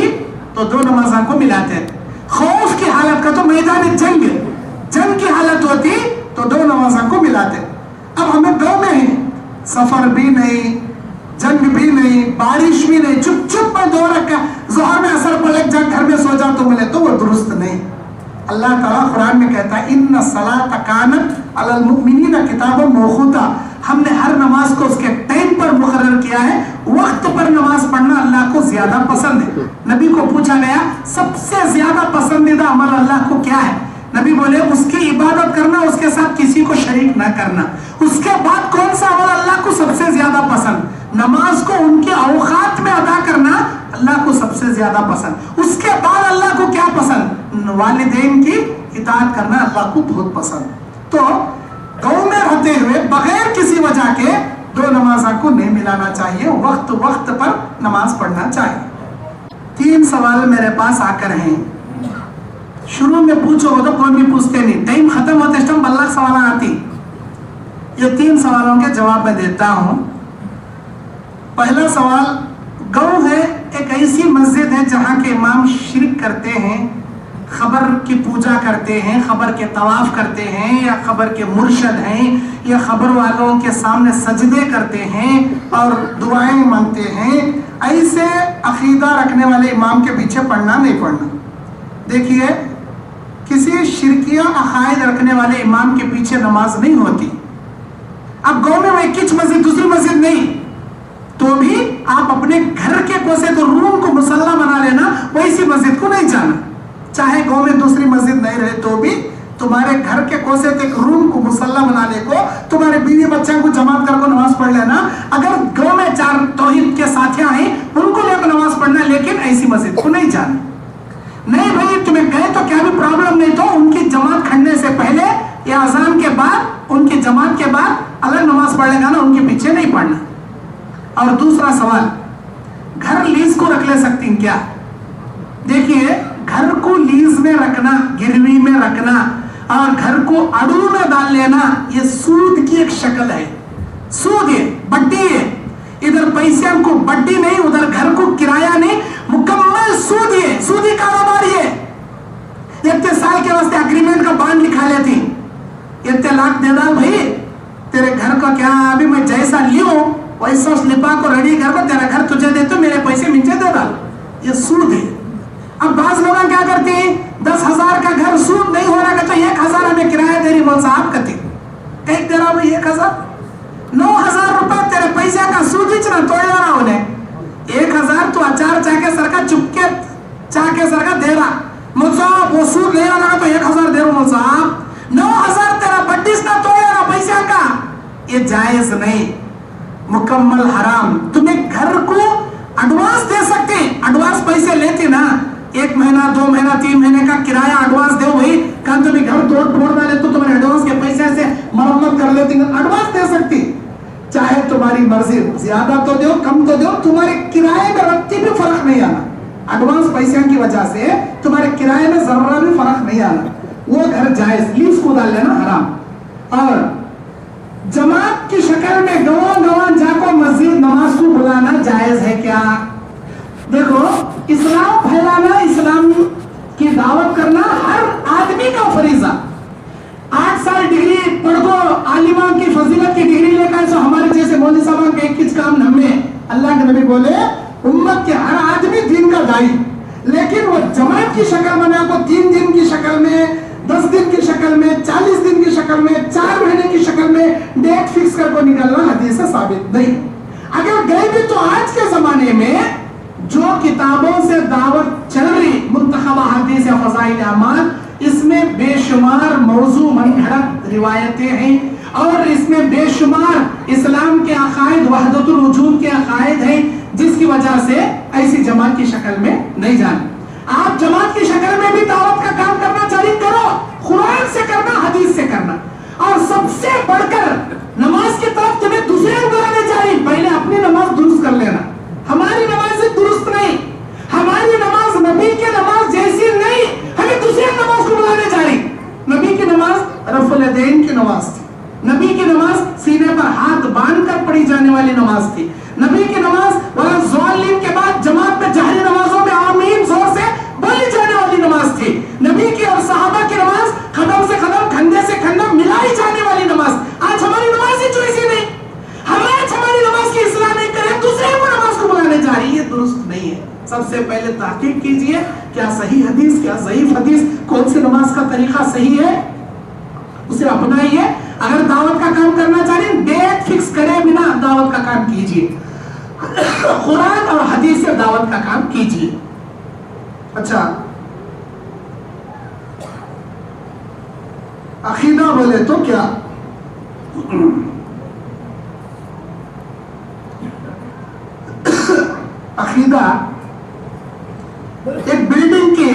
तो 2 नमाज़ों को मिलाते, खौफ की हालत का तो मैदान जंग की हालत होती तो 2 नमाज़ों को मिलाते। अब हमें गाँव में है, सफर भी नहीं, जंग भी नहीं, बारिश भी नहीं, चुप में 2 रखा ज़ोहर में असर पलट जा, घर में सो जा तो मिले तो वो दुरुस्त नहीं। अल्लाह ताला कुरान में कहता है इन्ना सलात कानत अलल मुमिनीना किताबन मौक़ूता, हमने हर नमाज को उसके टाइम पर मुकर्रर किया है। वक्त पर नमाज पढ़ना अल्लाह को ज्यादा पसंद है। नबी को पूछा गया सबसे ज्यादा पसंदीदा अमल अल्लाह को क्या है? नबी बोले उसकी इबादत करना, उसके साथ किसी को शरीक न करना। उसके बाद कौन सा अमल अल्लाह को सबसे ज्यादा पसंद? नमाज को उनके औकात में अदा करना अल्लाह को सबसे ज्यादा पसंद। उसके बाद अल्लाह को क्या पसंद? वालिदैन की इताअत करना अल्लाह को बहुत पसंद। तो गाँव में रहते हुए बगैर किसी वजह के 2 नमाज़ों को नहीं मिलाना चाहिए, वक्त पर नमाज पढ़ना चाहिए। 3 सवाल मेरे पास आकर हैं, शुरू में पूछो तो कोई भी पूछते नहीं, टाइम खत्म होते टाइम बल्ला सवाल आती। ये 3 सवालों के जवाब मैं देता हूं। पहला सवाल, गाँव है एक ऐसी मस्जिद है जहाँ के इमाम शिरक करते हैं, खबर की पूजा करते हैं, खबर के तवाफ करते हैं, या खबर के मुर्शद हैं, या खबर वालों के सामने सजदे करते हैं और दुआएं मांगते हैं। ऐसे अकीदा रखने वाले इमाम के पीछे पढ़ना नहीं पढ़ना। देखिए, किसी शिरकिया अकायद रखने वाले इमाम के पीछे नमाज नहीं होती। अब गांव में एक किच मस्जिद, दूसरी मस्जिद नहीं, तो भी आप अपने घर के कोसे तो रूम को मुसल्ला बना लेना, वैसी मस्जिद को नहीं जाना। चाहे गांव में दूसरी मस्जिद नहीं रहे तो भी तुम्हारे घर के कोसे एक रूम को मुसल्ला बनाने को, तुम्हारे बीवी बच्चों को जमात कर को नमाज पढ़ लेना। अगर गांव में 4 तौहीद के साथियां हैं उनको लेकर नमाज पढ़ना, लेकिन ऐसी मस्जिद को नहीं जाना। नहीं भाई, तुम्हें गए तो क्या भी प्रॉब्लम नहीं, तो उनकी जमात खड़ने से पहले या अजान के बाद, उनकी जमात के बाद अलग नमाज पढ़ लेगा ना, उनके पीछे नहीं पढ़ना। और दूसरा सवाल, घर लीज को रख ले सकती क्या? देखिए, घर को लीज में रखना, गिरवी में रखना और घर को अड़ू में डाल लेना, ये सूद की एक शक्ल है। सूद है, बड्डी है। इधर पैसे को बड्डी नहीं, उधर घर को किराया नहीं, मुकम्मल सूद है, सूदी कारोबार है। इतने साल के वास्ते एग्रीमेंट का बांड लिखा लेती, इतने लाख दे डाल भाई, तेरे घर का क्या, अभी मैं जैसा लियो वैसा उस लिपा को रेडी कर को तेरा घर तुझे दे, तो मेरे पैसे मुझे दे डाल, ये सूद है। अब बाज लोग क्या करते हैं, 10,000 का घर सूद नहीं हो रहा तो 1,000 हमें किराया दे रही, बोल साहब कहते एक दे रहा भाई 1,000, 9,000 रुपए तेरे पैसे का सूद ही ना तोड़ रहा उन्हें। 1,000 तो अचार चाके सरका चुपके चाके सरका दे रहा, मुझसे वो सूद ले रहा तो 1,000 दे रहा, मुझसे 9,000 तेरा बड्डीस ना तोड़ रहा पैसा का, ये जायज नहीं, मुकम्मल हराम। तुम्हें घर को एडवांस दे सकते, एडवांस पैसे लेते ना, 1 महीना 2 महीना 3 महीने का किराया एडवांस दो भाई, कल तुम्हें घर तोड़ फोड़ डाले तो तुम्हारे एडवांस के पैसे से मरम्मत कर लेती, एडवांस दे सकती। चाहे तुम्हारी मर्जी, ज्यादा तो दो कम तो दो, तुम्हारे किराए में रत्ती भी फर्क नहीं आना। एडवांस पैसे की वजह से तुम्हारे किराए में जर्रा भी फर्क नहीं आना, वो घर जायज, लीज को डाल लेना हराम। और जमात की शक्ल में गवां जाको मस्जिद नमाज को बुलाना जायज है क्या? देखो, इस्लाम फैलाना, इस्लाम की दावत करना हर आदमी का फरीजा। 8 साल डिग्री पढ़ दो, आलिमा की फजीलत की डिग्री लेकर सो हमारे जैसे मौलवी साहब के किस काम नम्मे, अल्लाह के नबी बोले उम्मत के हर आदमी दिन का दाई, लेकिन वो जमात की शक्ल में आपको 3 दिन की शक्ल में, 10 दिन की शक्ल में, 40 दिन की शक्ल में, 4 महीने की शक्ल में डेट फिक्स करके निकलना हदीस से साबित नहीं। अगर गए भी तो आज के जमाने में जो किताबों से दावत चल रही मुंतखबा हदीस या फज़ाइल अमाल, इसमें बेशुमार मौजू मनगढ़ंत रिवायतें हैं और इसमें बेशुमार इस्लाम के अकायद, वहदतुल वजूद के अकायद हैं, जिसकी वजह से ऐसी जमात की शक्ल में नहीं जाना। आप जमात की शक्ल में भी दावत का काम करना जारी करो, कुरान से करना, हदीस से करना। और सबसे बढ़कर नमाज की तरफ तुम्हें दूसरे को बुलाने चाहिए, पहले अपनी नमाज दुरुस्त कर लेना। हमारी नमाज दुरुस्त नहीं, हमारी नमाज नबी की नमाज जैसी नहीं, हमें दूसरे नमाज को बुलाने चाहिए। नबी की नमाज रफुल यदैन की नमाज थी, नबी की नमाज सीने पर हाथ बांधकर पढ़ी जाने वाली नमाज थी, नबी की नमाज वला ज़ालिम के बाद जमात में जाहिर नमाजों में आमीन जोर से बोली जाने वाली नमाज थी। नबी की और सहाबा की नमाज कदम से कदम, कंधे से कंधा मिलाई जाने वाली नमाज। आज हमारी नमाज ही चॉइस नहीं, आज हमारी नमाज की इस्लाह नहीं करें, दूसरे को नमाज को बुलाने जा रही है, दुरुस्त नहीं है। सबसे पहले तहकीक कीजिए क्या सही हदीस, क्या ज़ईफ हदीस, कौन सी नमाज का तरीका सही है, उसे अपनाइए। अगर दावत का काम करना चाहिए, डेट फिक्स करे बिना दावत का काम कीजिए, कुरान और हदीस से दावत का काम कीजिए। अच्छा, अकीदा बोले तो क्या? अकीदा एक बिल्डिंग की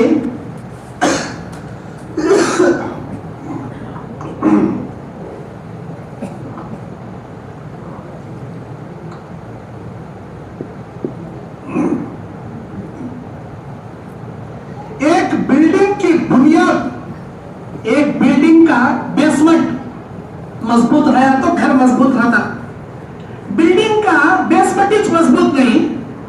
बुनियाद, एक बिल्डिंग का बेसमेंट मजबूत रहा तो घर मजबूत रहता। बिल्डिंग का बेसमेंट मजबूत नहीं,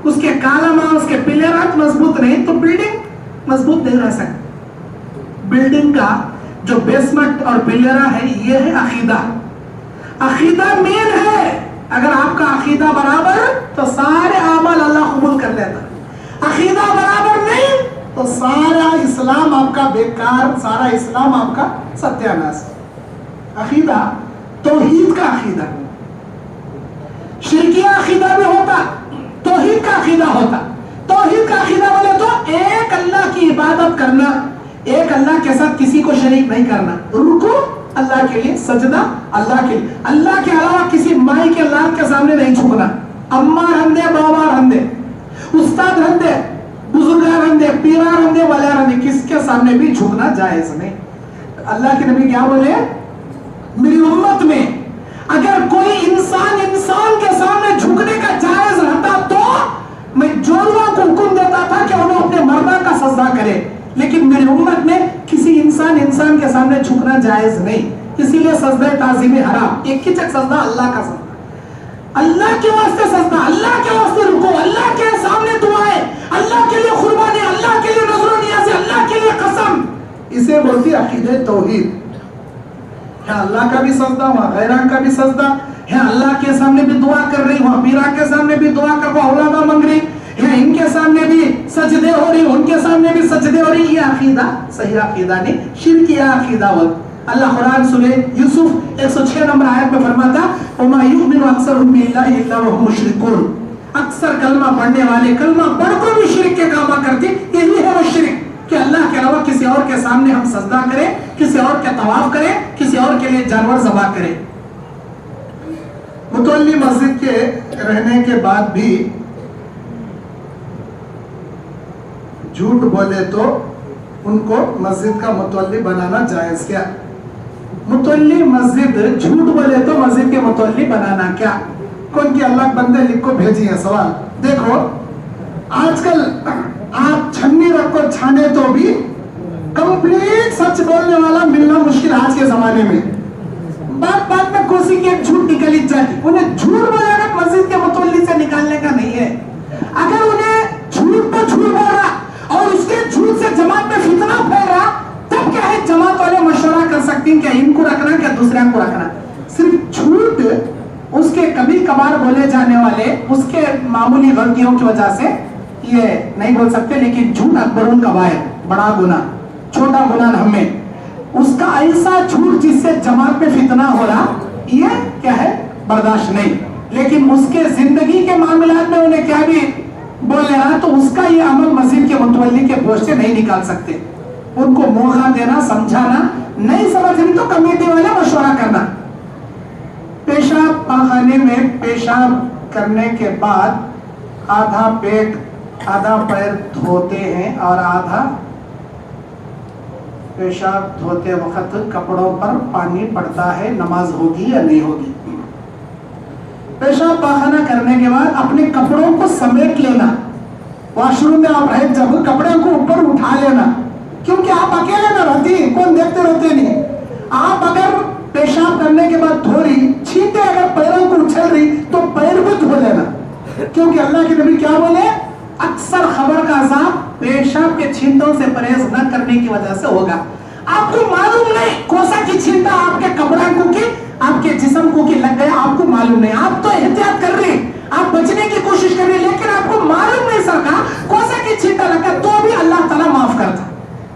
उसके कालमा, उसके पिलरात मजबूत नहीं तो बिल्डिंग मजबूत नहीं रह सकती। बिल्डिंग का जो बेसमेंट और पिलरा है ये है अकीदा। अकीदा मेन है। अगर आपका अकीदा बराबर तो सारे अमल अल्लाह कबूल कर लेता। अकीदा बराबर नहीं तो सारा इस्लाम आपका बेकार, सारा इस्लाम आपका सत्यानाश। अकीदा तौहीद का अकीदा, शिरकिया अकीदा भी होता, तौहीद का अकीदा होता। तौहीद का अकीदा बोले तो एक अल्लाह की इबादत करना, एक अल्लाह के साथ किसी को शरीक नहीं करना। रुकू अल्लाह के लिए, सजदा अल्लाह के लिए, अल्लाह के अलावा किसी माई के लाल के सामने नहीं झुकना। अम्मा रंदे, बाबा रंदे, उस्ताद रंदे, बुजुर्ग रंदे, पीरा रंदे, वाला रंदे, किसके सामने भी झुकना जायज नहीं। अल्लाह के नबी क्या बोले, मेरी उम्मत में अगर कोई इंसान के सामने झुकने का जायज रहता तो मैं जोड़ों को हुक्म देता था कि उन्हें अपने मर्दा का सजदा करे, लेकिन मेरी उम्मत में किसी इंसान के सामने झुकना जायज नहीं, इसीलिए सजदा ताज़ीम हराम। एक ही चक सजदा अल्लाह का सजदा, अल्लाह के वास्ते सजदा, अल्लाह के वास्ते रुको, अल्लाह के सामने दुआएं, अल्लाह के लिए कुर्बानी, अल्लाह के लिए नज़र नियाज़, अल्लाह के लिए कसम, इसे बोलती अकीदे तौहीद। है अल्लाह का भी सजदा, वहाँ गैरा का भी सजदा है, अल्लाह के सामने भी दुआ कर रही, वहाँ पीरा के सामने भी दुआ कर, औलादा मांग रही है, इनके सामने भी सजदे हो रही, उनके सामने भी सजदे हो रही। ये अकीदा सही अकीदा नहीं, शिरकिया अकीदा। अल्लाह कुरान सूरह यूसुफ 106 नंबर आयत में फरमाता, वमा युमिनु अक्सरुहुम बिल्लाहि इल्ला वहुम मुशरिकून। अक्सर कलमा पढ़ने वाले कलमा पढ़कर भी शिरक के काम करते, यही है वो शिरक कि अल्लाह के अलावा किसी और के सामने हम सजदा करें, किसी और के तवाफ करें, किसी और के लिए जानवर ज़बह करें। मुतवल्ली मस्जिद के रहने के बाद भी झूठ बोले तो उनको मस्जिद का मुतवल्ली बनाना जायज क्या? मुतवल्ली मस्जिद झूठ बोले तो मस्जिद के मुतवल्ली बनाना क्या? कौन की अल्लाह बंदे लिख को भेजी है सवाल। देखो आजकल आप छन्नी रखो छाने तो भी कंप्लीट सच बोलने वाला मिलना मुश्किल आज के जमाने में। बात बात में कोसी की एक झूठ निकली जाती, उन्हें झूठ बोलेगा मस्जिद के मुतवल्ली से निकालने का नहीं है। अगर उन्हें झूठ तो झूठ बोल रहा और उसके झूठ से जमात में फितना फैल रहा, तब क्या है जमात वाले मशवरा कर सकते हैं क्या इनको रखना क्या दूसरे को रखना। सिर्फ झूठ उसके कभी कभार बोले जाने वाले उसके मामूली गलतियों की वजह से ये नहीं बोल सकते, लेकिन झूठ अकबरुल कबायर, बड़ा गुनाह, छोटा गुनाह हमें उसका ऐसा झूठ जिससे जमात में फितना हो रहा, ये क्या है बर्दाश्त नहीं। लेकिन उसके जिंदगी के मामलात में उन्हें क्या भी बोले रहा तो उसका ये अमल मस्जिद के मुतवल्ली के बोझ से नहीं निकाल सकते। उनको मौका देना, समझाना, नहीं समझ रही तो कमेटी वाले मशवरा करना। पेशाब पाखाने में पेशाब करने के बाद आधा पेट आधा पैर धोते हैं और आधा पेशाब धोते वक्त कपड़ों पर पानी पड़ता है, नमाज होगी या नहीं होगी? पेशाब पाखाना करने के बाद अपने कपड़ों को समेट लेना, वॉशरूम में आप रहे जब कपड़े को ऊपर उठा लेना, क्योंकि आप अकेले में रहती, कौन देखते रहते नहीं। आप अगर पेशाब करने के बाद धो रही, छींटे अगर पैरों को उछल रही तो पैर भी धो लेना, क्योंकि अल्लाह के नबी क्या बोले, अक्सर खबर का अज़ाब पेशाब के छींटों से परहेज न करने की वजह से होगा। आपको मालूम नहीं कौन सा की छींटा आपके कपड़ा को की आपके जिस्म को की लग गया, आपको मालूम नहीं। आप तो एहतियात कर रहे, आप बचने की कोशिश कर रहे, लेकिन आपको मालूम नहीं सका कौन सा की छींटा लगा, तो भी अल्लाह ताला माफ करता।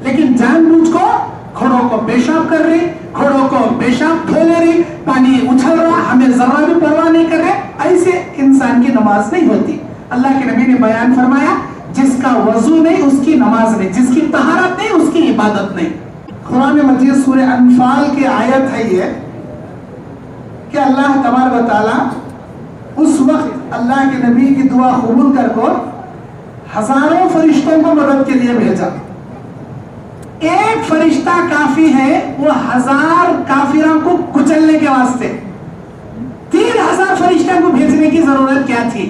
लेकिन जानबूझ को घोड़ों को पेशाब कर रही, घोड़ों को पेशाब धो ले रही, पानी उछल रहा, हमें जरा भी परवाह नहीं कर रहे, ऐसे इंसान की नमाज नहीं होती। अल्लाह के नबी ने बयान फरमाया, जिसका वजू नहीं उसकी नमाज नहीं, जिसकी तहारत नहीं उसकी इबादत नहीं। कुरान मजीद सूरह अनफाल की आयत है ये कि अल्लाह तबारक व तआला उस वक्त अल्लाह के नबी की दुआ कबूल कर को हजारों फरिश्तों को मदद के लिए भेजा। एक फरिश्ता काफी है वो 1000 काफिरों को कुचलने के वास्ते, 3000 फरिश्तों को भेजने की जरूरत क्या थी?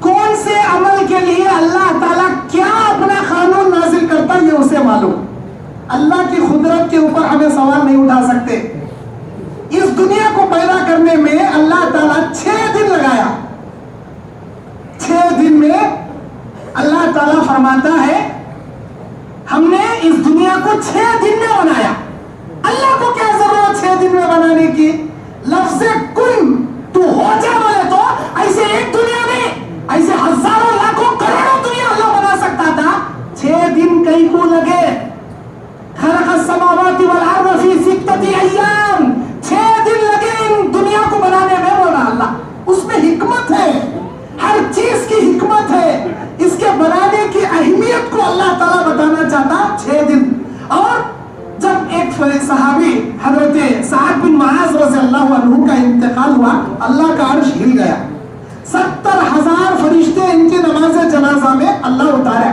कौन से अमल के लिए अल्लाह ताला क्या अपना कानून नाजिल करता है ये उसे मालूम। अल्लाह की खुदरत के ऊपर हमें सवाल नहीं उठा सकते। इस दुनिया को पैदा करने में अल्लाह ताला 6 दिन लगाया, में अल्लाह ताला फरमाता है हमने इस दुनिया को 6 दिन में बनाया। अल्लाह को क्या जरूरत 6 दिन में बनाने की? लफ्ज़ कुन तू हो जा बोले तो ऐसे एक दुनिया में ऐसे हजारों लाखों करोड़ों दुनिया अल्लाह बना सकता था। 6 दिन कहीं को लगे। खलक़स समावाति वल अर्ज़ फी सित्तति अय्याम, 6 दिन लगे इन दुनिया को बनाने में बोला अल्लाह। उसमें हिकमत है, हर चीज की हिकमत है। इसके बनाने की अहमियत को अल्लाह ताला बताना चाहता 6 दिन। और जब एक सहाबी हजरत साद बिन मुआज़ रज़ियल्लाहु अन्हु का इंतकाल हुआ, अल्लाह का अर्श हिल गया। 70,000 फरिश्ते इनकी नमाज जनाजा में अल्लाह उतारा।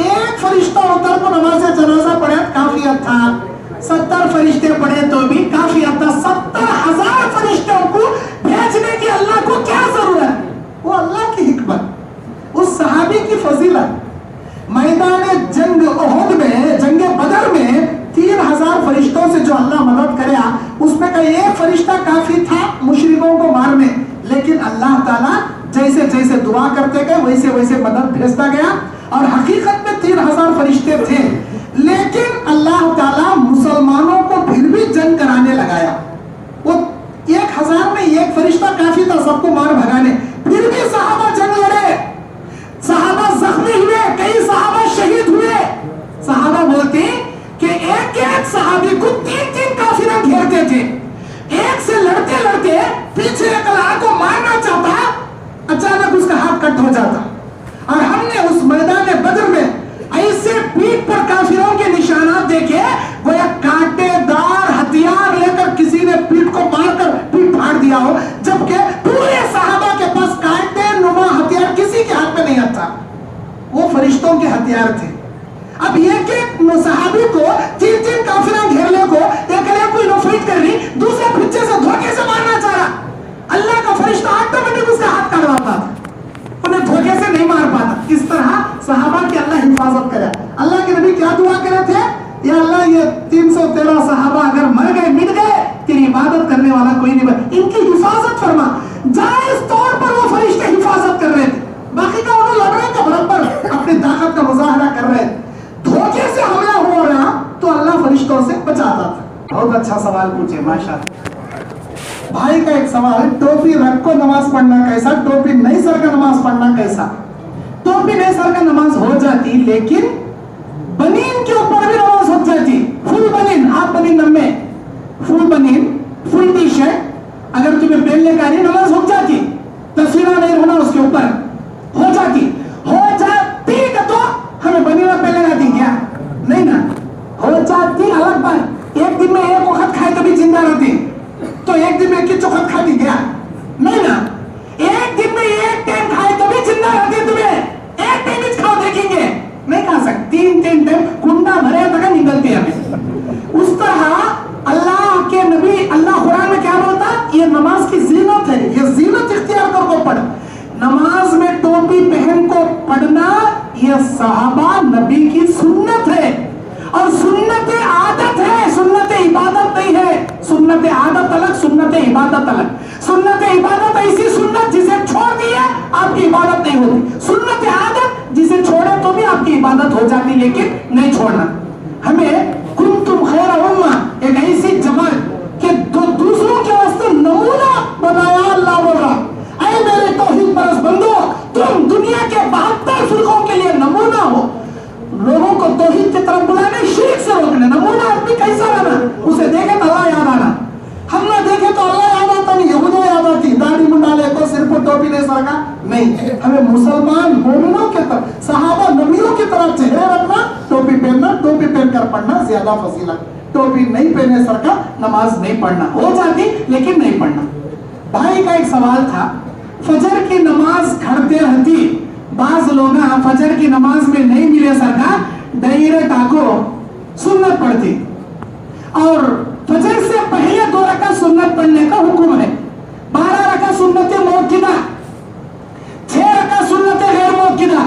एक फरिश्ता उतर को नमाज जनाजा पढ़े काफियत था, 70 फरिश्ते पढ़े तो भी काफियत था। 70,000 फरिश्तों को भेजने की अल्लाह को क्या जरूरत? वो अल्लाह की हिकमत, उस सहाबी की फजीलत। मैदान जंग उहद में, जंग बदर में 3,000 फरिश्तों से जो अल्लाह मदद करे, उसमें का एक फरिश्ता काफी था मुशरिकों को मारने। लेकिन अल्लाह ताला जैसे जैसे दुआ करते गए वैसे वैसे मदद भेजता गया। और हकीकत में 3,000 फरिश्ते थे, लेकिन अल्लाह ताला मुसलमानों को फिर भी जंग कराने लगाया। वो 1,000 में एक फरिश्ता काफी था सबको मार भगाने, फिर भी सहाबा जंग लड़े, सहाबा जख्मी हुए, कई सहाबा शहीद हुए। सहाबा बोलते कि एक एक सहाबी को 3-3 काफिरा घेरते थे। एक से लड़ते लड़ते पीछे एक को मारना चाहता, अचानक उसका हाथ कट हो जाता। और हमने उस मैदान बदर में ऐसे पीठ पर काफिरों के निशानात देखे, वो एक कांटेदार हथियार लेकर किसी ने पीठ को मारकर पीठ फाड़ दिया हो, जबकि पूरे सहाबा के पास कांटे नुमा हथियार किसी के हाथ में नहीं था। वो फरिश्तों के हथियार थे। अब एक एक सहाबी को 3-3 काफिरा घेरने को एक कोई फाइट कर रही, दूसरे पीछे से धोखे से मारना चाह रहा। अल्लाह का फरिश्ता ऑटोमेटिक उसका हाथ काट देता था, उन्हें धोखे से नहीं मार पाता। इस तरह सहाबा की अल्लाह हिफाजत करे। अल्लाह के नबी क्या दुआ करे थे? या अल्लाह ये 313 सहाबा अगर मर गए मिट गए, तेरी इबादत करने वाला कोई नहीं बचा, इनकी हिफाजत फरमा। जायज तौर पर वो फरिश्ते हिफाजत कर रहे थे, बाकी का उन्हें लड़ने के बराबर अपनी ताकत का मुजाहरा कर रहे थे। धोखे से हमला हो रहा तो अल्लाह फरिश्तों से बचाता था। बहुत अच्छा सवाल पूछे, माशाअल्लाह। भाई का एक सवाल, टोपी रख को नमाज पढ़ना कैसा, टोपी नहीं सर का नमाज पढ़ना कैसा? टोपी नहीं सर का नमाज हो जाती, लेकिन बनीन के ऊपर भी नमाज हो जाती। फुल बनीन, हाफ बनीन नम्मे, फुल बनीन, फुल टी शर्ट अगर तुम्हें पहनने का नहीं, नमाज हो जाती। तस्वीर नहीं होना उसके ऊपर, हो जाती तो हमें बनीना पहले जाती क्या? नहीं ना, हो जाती अलग बात। एक दिन में एक वक्त खाए कभी जिंदा रहती, तो एक दिन में किस वक्त खाती क्या? नहीं ना, एक दिन में एक टाइम खाए तो भी जिंदा रहती। तुम्हें एक टाइम ही खाओ देखेंगे, नहीं खा सकती। 3 टाइम कुंडा भरे तक निकलती हमें। उस तरह अल्लाह के नबी, अल्लाह कुरान में क्या बोलता? ये नमाज की जीनत है, ये जीनत इख्तियार करके पढ़। नमाज में टोपी पहन को पढ़ना ये सहाबा नबी की सुन्नत है, और सुन्नत आदत है, सुन्नत इबादत नहीं है। सुन्नत आदत अलग, सुन्नत इबादत अलग। सुन्नत इबादत ऐसी सुन्नत जिसे छोड़ दिए आपकी इबादत नहीं होती। सुन्नत आदत जिसे छोड़े तो भी आपकी इबादत हो जाती, लेकिन नहीं छोड़ना। हमें कुंतुम खैरा उम्मा, एक ऐसी जमात के दूसरों के वास्ते नमूना बनाया अल्लाह बोल रहा। ऐ मेरे तौहीद परस्त बंदो, तुम दुनिया के 72 फिरकों के लिए नमूना हो। लोगों को तौहीद की तरफ बुलाने, शिर्क से रोकने। नमूना आदमी कैसा बना? उसे देखे तो अल्लाह याद आना, हम ना देखे तो अल्लाह याद आता नहीं, यहूदिया याद आती। दाढ़ी मुंडा ले को सिर पर टोपी नहीं सरका, नहीं। हमें मुसलमान मोमिनों की तरह, सहाबा नबियों की तरह चेहरे रखना, टोपी पहनना, टोपी पहनकर पढ़ना ज्यादा फजीलत। टोपी नहीं पहने सर का नमाज नहीं पढ़ना, हो जाती लेकिन नहीं पढ़ना। भाई का एक सवाल था, फजर की नमाज खड़ते रहती, बाज लोग फजर की नमाज में नहीं मिले सरकार, डायरेक्ट आको सुन्नत पढ़ती, और फजर से पहले 2 रकात सुन्नत पढ़ने का हुक्म है। 12 रकात सुन्नत मौकिदा, 6 रकात सुन्नत गैर मौकिदा।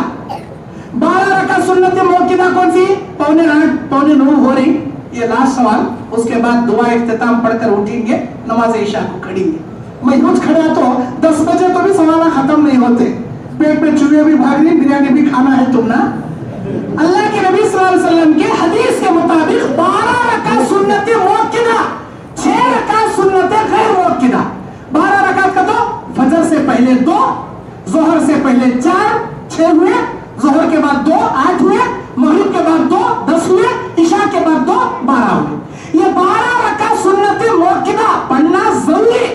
12 रकात सुन्नत मौकिदा कौन सी? 8:45, 8:45 हो रही। ये लास्ट सवाल, उसके बाद दुआ इख्तिताम पढ़कर उठेंगे, नमाज ईशा को खड़ेंगे। मैं यूज खड़ा तो 10 बजे तो भी सवाल खत्म नहीं होते। पेट में चूहे भी भाग रही, बिरयानी भी खाना है तुम ना। अल्लाह के नबी सल्लल्लाहु अलैहि वसल्लम के हदीस के मुताबिक 12 रकात सुन्नत मुअक्किदा, 6 रकात सुन्नत गैर मुअक्किदा। 12 रकात का तो फजर से पहले 2, जोहर से पहले 4, 6 हुए, जोहर के बाद 2, 8 हुए, मगरिब के बाद 2, 10 हुए, इशा के बाद 2, 12 हुए। ये 12 रकात सुन्नत मुअक्किदा पढ़ना जरूरी।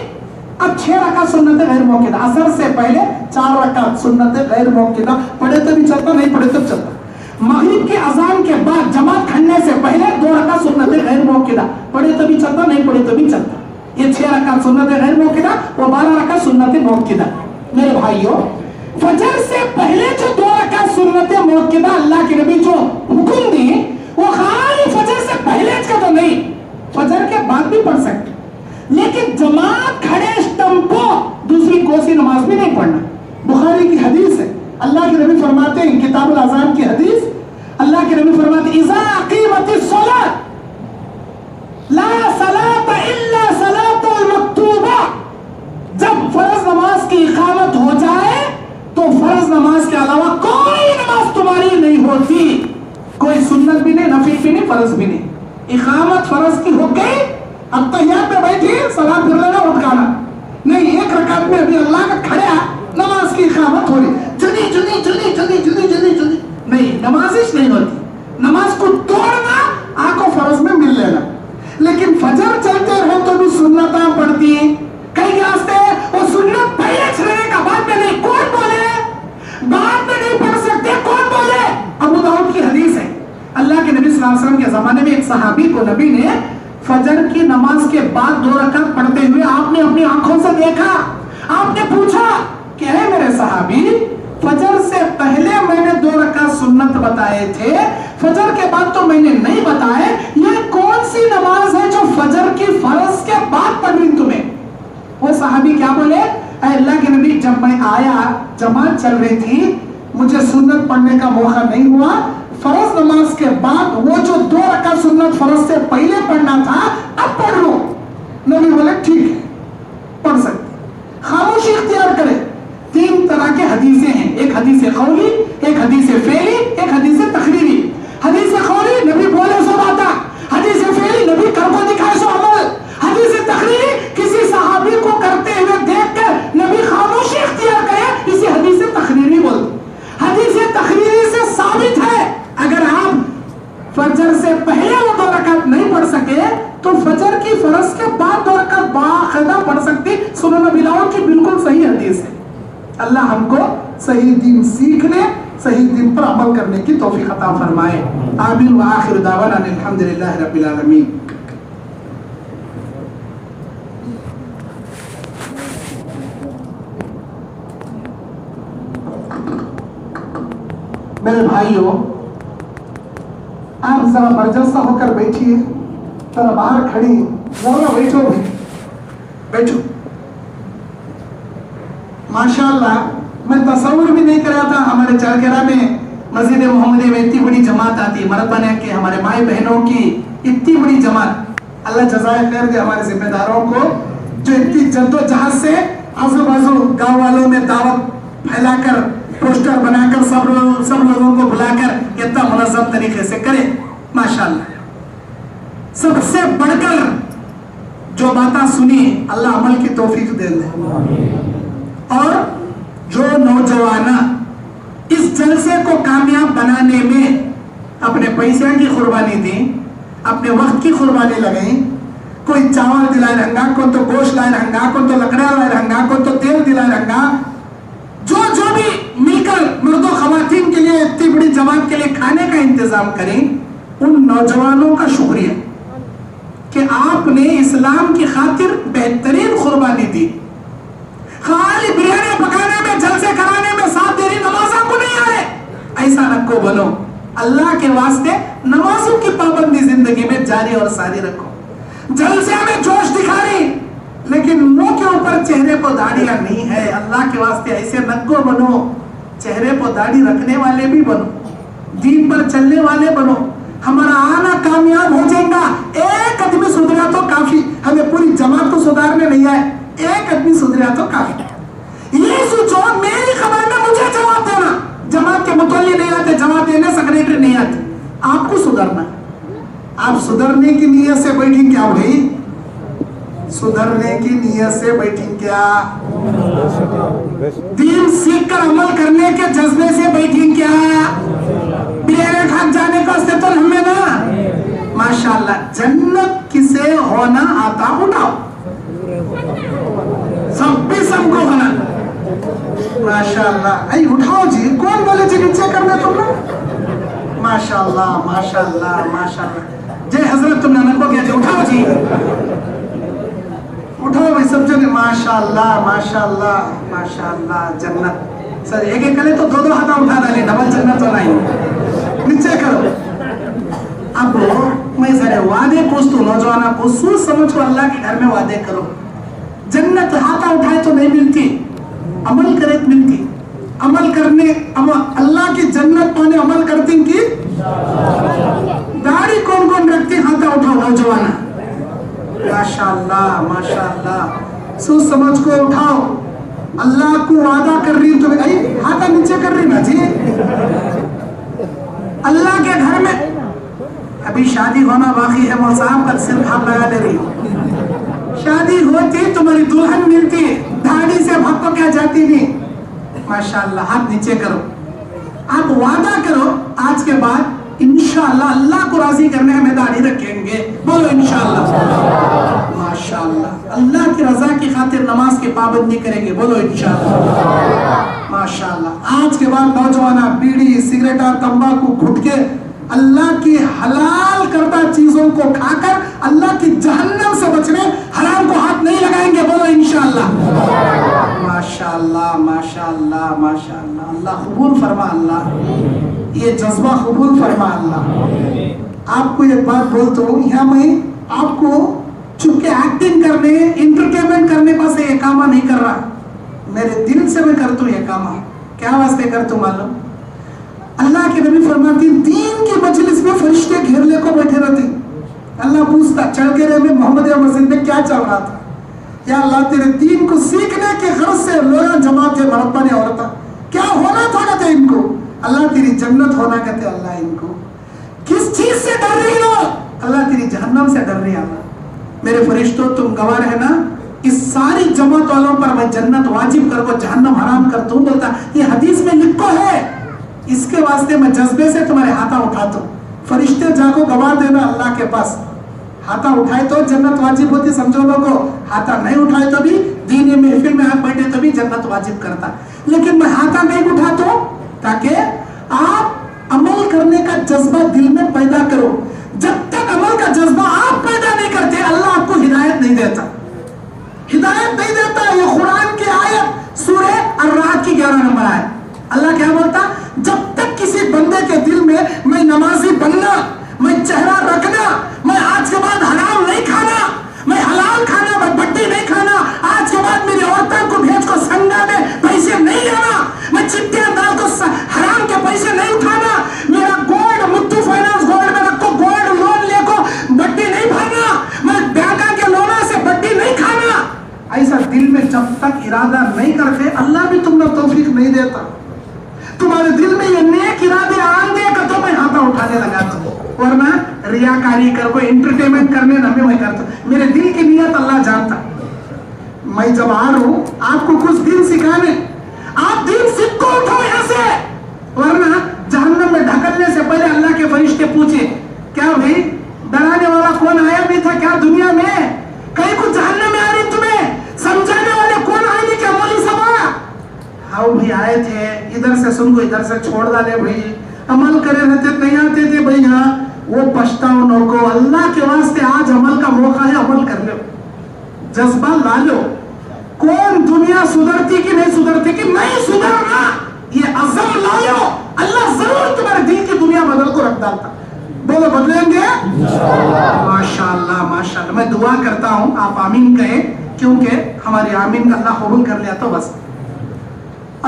अब 6 रकात सुन्नत गैर मुअक्किदा, असर से पहले 4 रकात सुन्नत गैर मुअक्किदा पढ़े तो भी चलता, नहीं पढ़े तो चलता। मगरिब की अजान के बाद जमात खड़ने से पहले 2 रकात सुन्नत गैर मुअक्किदा पढ़े तो भी चलता, नहीं पढ़े तो भी चलता। ये 6 रकात सुन्नत गैर मुअक्किदा और 12 रकात सुन्नत मुअक्किदा। मेरे भाइयों, फजर से पहले जो 2 रकात सुन्नत मुअक्किदा अल्लाह के नबी जो हुक्म दी, वो खाली फजर से पहले का तो नहीं, फजर के बाद भी पढ़ सकते। लेकिन जमात खड़े स्टंपो दूसरी कोई सी नमाज भी नहीं पढ़ना। बुखारी की हदीस है, अल्लाह के नबी फरमाते हैं, किताबुल अज़ान की हदीस, अल्लाह के नबी फरमाते हैं, इज़ा अक़ीमतिस सलात ला सलात इल्ला सलातुल मक्तूबा। जब फर्ज नमाज की इकामत हो जाए तो फर्ज नमाज के अलावा कोई नमाज तुम्हारी नहीं होती। कोई सुन्नत भी नहीं, नफिल भी नहीं, फर्ज भी नहीं। इकामत फर्ज की हो गई, अब तहिय्यात में बैठी, सलाम फिर लेना, उठ जाना नहीं। 1 रकात में अभी अल्लाह का खड़ा, नमाज की इकामत हो रही, जुदी जुदी जुदी जुदी जुदी जुदी जुदी नहीं, नमाजिश नहीं होती। नमाज को तोड़ना, आंखों फर्ज में मिल लेना। लेकिन फजर चलते रहो तो भी सुन्नता पढ़ती है। कई रास्ते वो सुन्नत पहले छड़ने का बाद में नहीं, कौन बोले बाद में नहीं पढ़ सकते, कौन बोले? अबू दाऊद की हदीस है, अल्लाह के नबी सल्लल्लाहु अलैहि वसल्लम के जमाने में एक सहाबी को नबी ने फजर की नमाज के बाद 2 रकात पढ़ते हुए आपने अपनी आंखों से देखा। आपने पूछा कि है मेरे सहाबी, फजर से पहले मैंने 2 रकात सुन्नत बताए थे, फजर के बाद तो मैंने नहीं बताए, ये कौन सी नमाज है जो फजर की फर्ज के बाद पढ़ रही तुम्हें? वो सहाबी क्या बोले, अल्लाह के नबी, जब मैं आया जमात चल रही थी, मुझे सुन्नत पढ़ने का मौका नहीं हुआ, फर्ज नमाज के बाद वो जो 2 रकात सुन्नत फर्ज से पहले पढ़ना था अब पढ़ लो। नबी बोले ठीक है, पढ़ सकते, खामोशी इख्तियार करें। 3 तरह के हदीसें हैं, एक हदीस कौली, एक हदीस फेली, एक हदीस तकरीरी। हदीस कौली नबी बोले सो बाता, हदीस फेली नबी करको दिखाए सो अमल, हदीस तकरीरी किसी सहाबी को करते हुए देखकर नबी खामोशी इख्तियार करे, इसे हदीस तकरीरी बोलते। हदीस तकरीरी से साबित है अगर आप फजर से पहले वो 2 रकात नहीं पढ़ सके तो फजर की फर्ज के बाद 2 रकात बाकायदा पढ़ सकती। सुनन अबी दाऊद की बिल्कुल सही हदीस है। अल्लाह हमको सही दीन सीखने, सही दीन पर अमल करने की तौफीक अता फरमाए। आमीन व आखिर दावाना अल्हम्दुलिल्लाहि रब्बिल आलमीन। मेरे भाइयों, आप जरा बर्जस्ता होकर बैठिए, जरा बाहर खड़ी, जरा बैठो भी, बैठो। माशाअल्लाह, मैं तस्वीर भी नहीं कर रहा था हमारे चरकेरा में मस्जिद मोहम्मदी में इतनी बड़ी जमात आती, मरतबाने के हमारे माई बहनों की इतनी बड़ी जमात। अल्लाह जज़ाए खैर दे हमारे जिम्मेदारों को, जो इतनी जद्दोजहद से आजू बाजू गाँव वालों में दावत फैलाकर, पोस्टर बनाकर, सब लोगों को बुलाकर इतना मुनज़्ज़म तरीके से करे। माशाअल्लाह, सबसे बढ़कर जो बातें सुनी, अल्लाह अमल की तौफीक दे दे। और जो नौजवान इस जलसे को कामयाब बनाने में अपने पैसे की कुर्बानी दी, अपने वक्त की कुर्बानी लगाई, कोई चावल दिलाए रंगा, को तो गोश्त लाए रंगा, को तो लकड़ा लाए रंगा, को तो तेल दिलाए रंगा, जो जो भी मिलकर मर्दों खवातीन के लिए इतनी बड़ी जमात के लिए खाने का इंतजाम करें, उन नौजवानों का शुक्रिया कि आपने इस्लाम की खातिर बेहतरीन कुर्बानी दी। खाली बिरयानी पकाने में, जलसे कराने में, 7 देरी नमाज़ों को नहीं आए, ऐसा रखो बनो। अल्लाह के वास्ते नमाजों की पाबंदी जिंदगी में जारी और सारी रखो। जलसे में जोश दिखा रही, लेकिन मुंह के ऊपर चेहरे पर दाढ़ियां नहीं है। अल्लाह के वास्ते ऐसे नक्को बनो, चेहरे पर दाढ़ी रखने वाले भी बनो, दीन पर चलने वाले बनो। हमारा आना कामयाब हो जाएगा। एक आदमी सुधरा तो काफी, हमें पूरी जमात को सुधारने नहीं आए, एक आदमी सुधरा तो काफी। ये सोचो, मेरी खबर में मुझे जमात के मुतल्ली नहीं आते, जमात देने सेक्रेटरी नहीं आते। आपको सुधरना, आप सुधरने की नीयत से बैठी क्या भाई? सुधरने की नीयत से बैठी क्या? दीन सीख कर अमल करने के जज्बे से बैठी क्या? बेरे खाक जाने का अस्तित्व हमें ना। माशाल्लाह, जन्नत किसे होना आता? उठाओ, सब भी सबको होना। माशाल्लाह, आई उठाओ जी। कौन बोले जी नीचे करना तुमने? माशाल्लाह माशाल्लाह माशाल्लाह। जय हजरत तुमने ननको किया जी, उठाओ जी, उठाओ भाई सब जने। माशाल्लाह माशाल्लाह माशाल्लाह। जन्नत सर एक एक करे तो दो दो हाथ उठा डाले, डबल जन्नत होना ही। नीचे करो। अब मैं जरा वादे पूछता हूँ नौजवानों को, सोच समझ को अल्लाह के घर में वादे करो। जन्नत हाथा उठाए तो नहीं मिलती, अमल करे तो मिलती। अमल करने अल्लाह की जन्नत पाने अमल करती की दाढ़ी कौन कौन रखती? हाथा उठाओ नौजवान। माशाल्लाह माशाल्लाह। सोच समझ को उठाओ। अल्लाह को वादा कर रही तो हाथा नीचे कर रही ना जी। अल्लाह के घर में अभी शादी होना बाकी है, मौल साहब का सिर्फ हाथ लगा ले रही हो। शादी होती तुम्हारी दुल्हन मिलती, दाढ़ी से भक्तों क्या जाती नहीं। माशाल्लाह, हाथ नीचे करो। आप वादा करो आज के बाद इंशाअल्लाह अल्लाह को राजी करने में दाढ़ी रखेंगे। बोलो इंशाअल्लाह। माशाअल्लाह, अल्लाह की रजा की खातिर नमाज की पाबंदी करेंगे। बोलो इंशाअल्लाह। माशाअल्लाह, आज के बाद नौजवान बीड़ी सिगरेट और तंबाकू गुटखे अल्लाह की हलाल करता चीजों को खाकर अल्लाह की जहन्नम से बचने हराम को हाथ नहीं लगाएंगे। बोलो इंशाअल्लाह। माशाअल्लाह माशाअल्लाह माशाअल्लाह। अल्लाह कबूल फरमा, अल्लाह ये जज्बा कबूल फरमा अल्लाह। आपको एक बात बोलता हूँ, यहाँ मैं आपको चुपके एक्टिंग करने इंटरटेनमेंट करने का से ये कामा नहीं कर रहा, मेरे दिल से मैं करता हूँ ये कामा। क्या वास्ते करता हूँ मालूम? अल्लाह के नबी फरमाती दीन की मजलिस में फरिश्ते घेर ले को बैठे रहते। अल्लाह पूछता चढ़ के रे में मोहम्मद मस्जिद में क्या चल रहा था? या अल्लाह तेरे दीन को सीखने के गर्ज से लोग जमा थे मरब्बा ने औरता, क्या होना था कहते इनको? अल्लाह तेरी जन्नत होना कहते अल्लाह इनको। किस चीज से डर रही हो? अल्लाह तेरी जहन्नम से डर रही है। अल्लाह मेरे फरिश्तों तुम गवाह है ना, इस सारी जमात वालों पर मैं जन्नत वाजिब कर को जहन्नम हराम कर दूं। बोलता ये हदीस में लिखो है, इसके वास्ते मैं जज्बे से तुम्हारे हाथा उठाता हूँ। फरिश्ते जाको गवाह देना अल्लाह के पास, हाथा उठाए तो जन्नत वाजिब होती। समझो लोगों, हाथा नहीं उठाए तो भी दीनी महफिल में आप बैठे तो भी जन्नत वाजिब करता। लेकिन मैं हाथा नहीं उठाता हूँ ताकि आप अमल करने का जज्बा दिल में पैदा करो। जब तक अमल का जज्बा आप पैदा नहीं करते अल्लाह आपको हिदायत नहीं देता, हिदायत नहीं देता। ये कुरान की आयत सूरह अर्राद की 11 नंबर आयत। अल्लाह क्या बोलता? जब तक किसी बंदे के दिल में मैं नमाजी बनना, मैं चेहरा रखना, मैं आज के बाद हराम नहीं खाना, मैं हलाल खाना, मैं बट्टी नहीं खाना, आज के बाद मेरी औरतों को भेज को संगा में पैसे नहीं लेना, मैं चिट्ठियां डाल को हराम के पैसे नहीं उठाना, मेरा गोल्ड मुत्तू फाइनेंस गोल्ड में रखो गोल्ड लोन लेको बट्टी नहीं भरना, मैं बैंक के लोना से बट्टी नहीं खाना। ऐसा दिल में जब तक इरादा नहीं करते अल्लाह भी तुमने तौफीक नहीं देता। तुम्हारे दिल में ये नेक इरादे आएंगे कि तो मैं हाथा उठाने लगा था, वरना रियाकारी कर को एंटरटेनमेंट करने ना मैं करता। मेरे दिल की नियत अल्लाह जानता। मैं जब आ रहा हूं आपको कुछ दिन सिखाने, आप दिन सीख को उठो यहाँ से, वरना जहन्नम में ढकलने से पहले अल्लाह के फरिश्ते पूछे क्या भाई डराने वाला कौन आया भी था क्या दुनिया में? कहीं कुछ जहन्नम में आ रही तुम्हें समझाने वाले कौन आए नहीं क्या? मौलवी साहब हाँ भी आए थे, इधर से सुन को इधर से छोड़ डाले भाई, अमल करे रहते नहीं आते थे भाई। हाँ वो पछताओ नको, अल्लाह के वास्ते आज अमल का मौका है, अमल कर लो, जज्बा ला लो। कौन दुनिया सुधरती कि नहीं सुधरती कि नहीं सुधरना, ये अज़म ला लो, अल्लाह जरूर तुम्हारे दिल की दुनिया बदल को रख डालता। बोलो बदलेंगे माशाअल्लाह माशाअल्लाह। मैं दुआ करता हूँ आप आमीन कहें, क्योंकि हमारी आमीन अल्लाह कबूल कर लिया तो बस।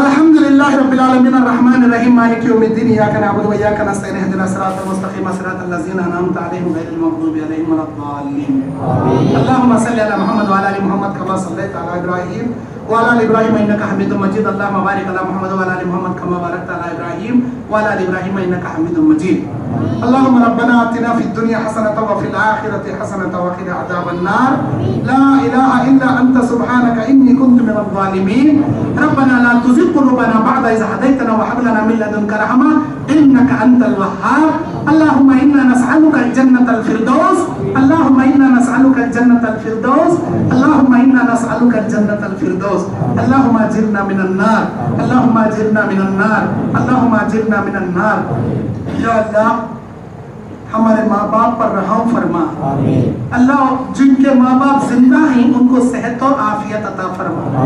अल्हम्दुलिल्लाह रब्बिल आलमीन अर्रहमानिर रहीम मालिक यौमिद्दीन इय्याका नअबुदु व इय्याका नस्तईन इहदिनास सिरातल मुस्तकीम सिरातल लज़ीना अनअमता अलैहिम गैरिल मग़दूबि अलैहिम वलद्दाल्लीन। आमीन। अल्लाहुम्मा सल्लि अला मुहम्मद व अला आलि मुहम्मद कमा सल्लैता अला इब्राहीम वाला आलि इब्राहिम इन्नका हमीदुम मजीद। अल्लाहुम्मा बारिक अला मुहम्मद व अला आलि मुहम्मद कमा बारकता अला इब्राहिम व अला आलि इब्राहिम इन्नका हमीदुम मजीद। अल्लाहुम्मा रब्बना आतिना फिद दुनिया हसनतन व फिल आखिरति हसनतन व क़िना अज़ाबन नार। ला इलाहा इल्ला अंता सुब्हानका इन्नी कुन्तु मिनज़ ज़ालिमीन। रब्बना ला तुज़िग़ क़ुलूबना बअद इज़ हदैतना व हब लना मिन लदुनका रहमा इन्नका अंतल वह्हाब। अल्लाहुम्मा इन्ना नसअलुका जन्नतल फिरदौस। अल्लाहुम्मा इन्ना नसअलुका जन्नतल फिरदौस। अल्लाहुम्मा इन्ना नसअलुका जन्नतल फिरदौस। अल्लाहुम्मा अजिरना मिनन नार। अल्लाहुम्मा अजिरना मिनन नार। अल्लाहुम्मा अजिरना मिनन नार। या अल्लाह हमारे माँ बाप पर रहम फरमा। अल्लाह जिनके माँ बाप जिंदा हैं उनको सेहत और आफियत अता फरमा।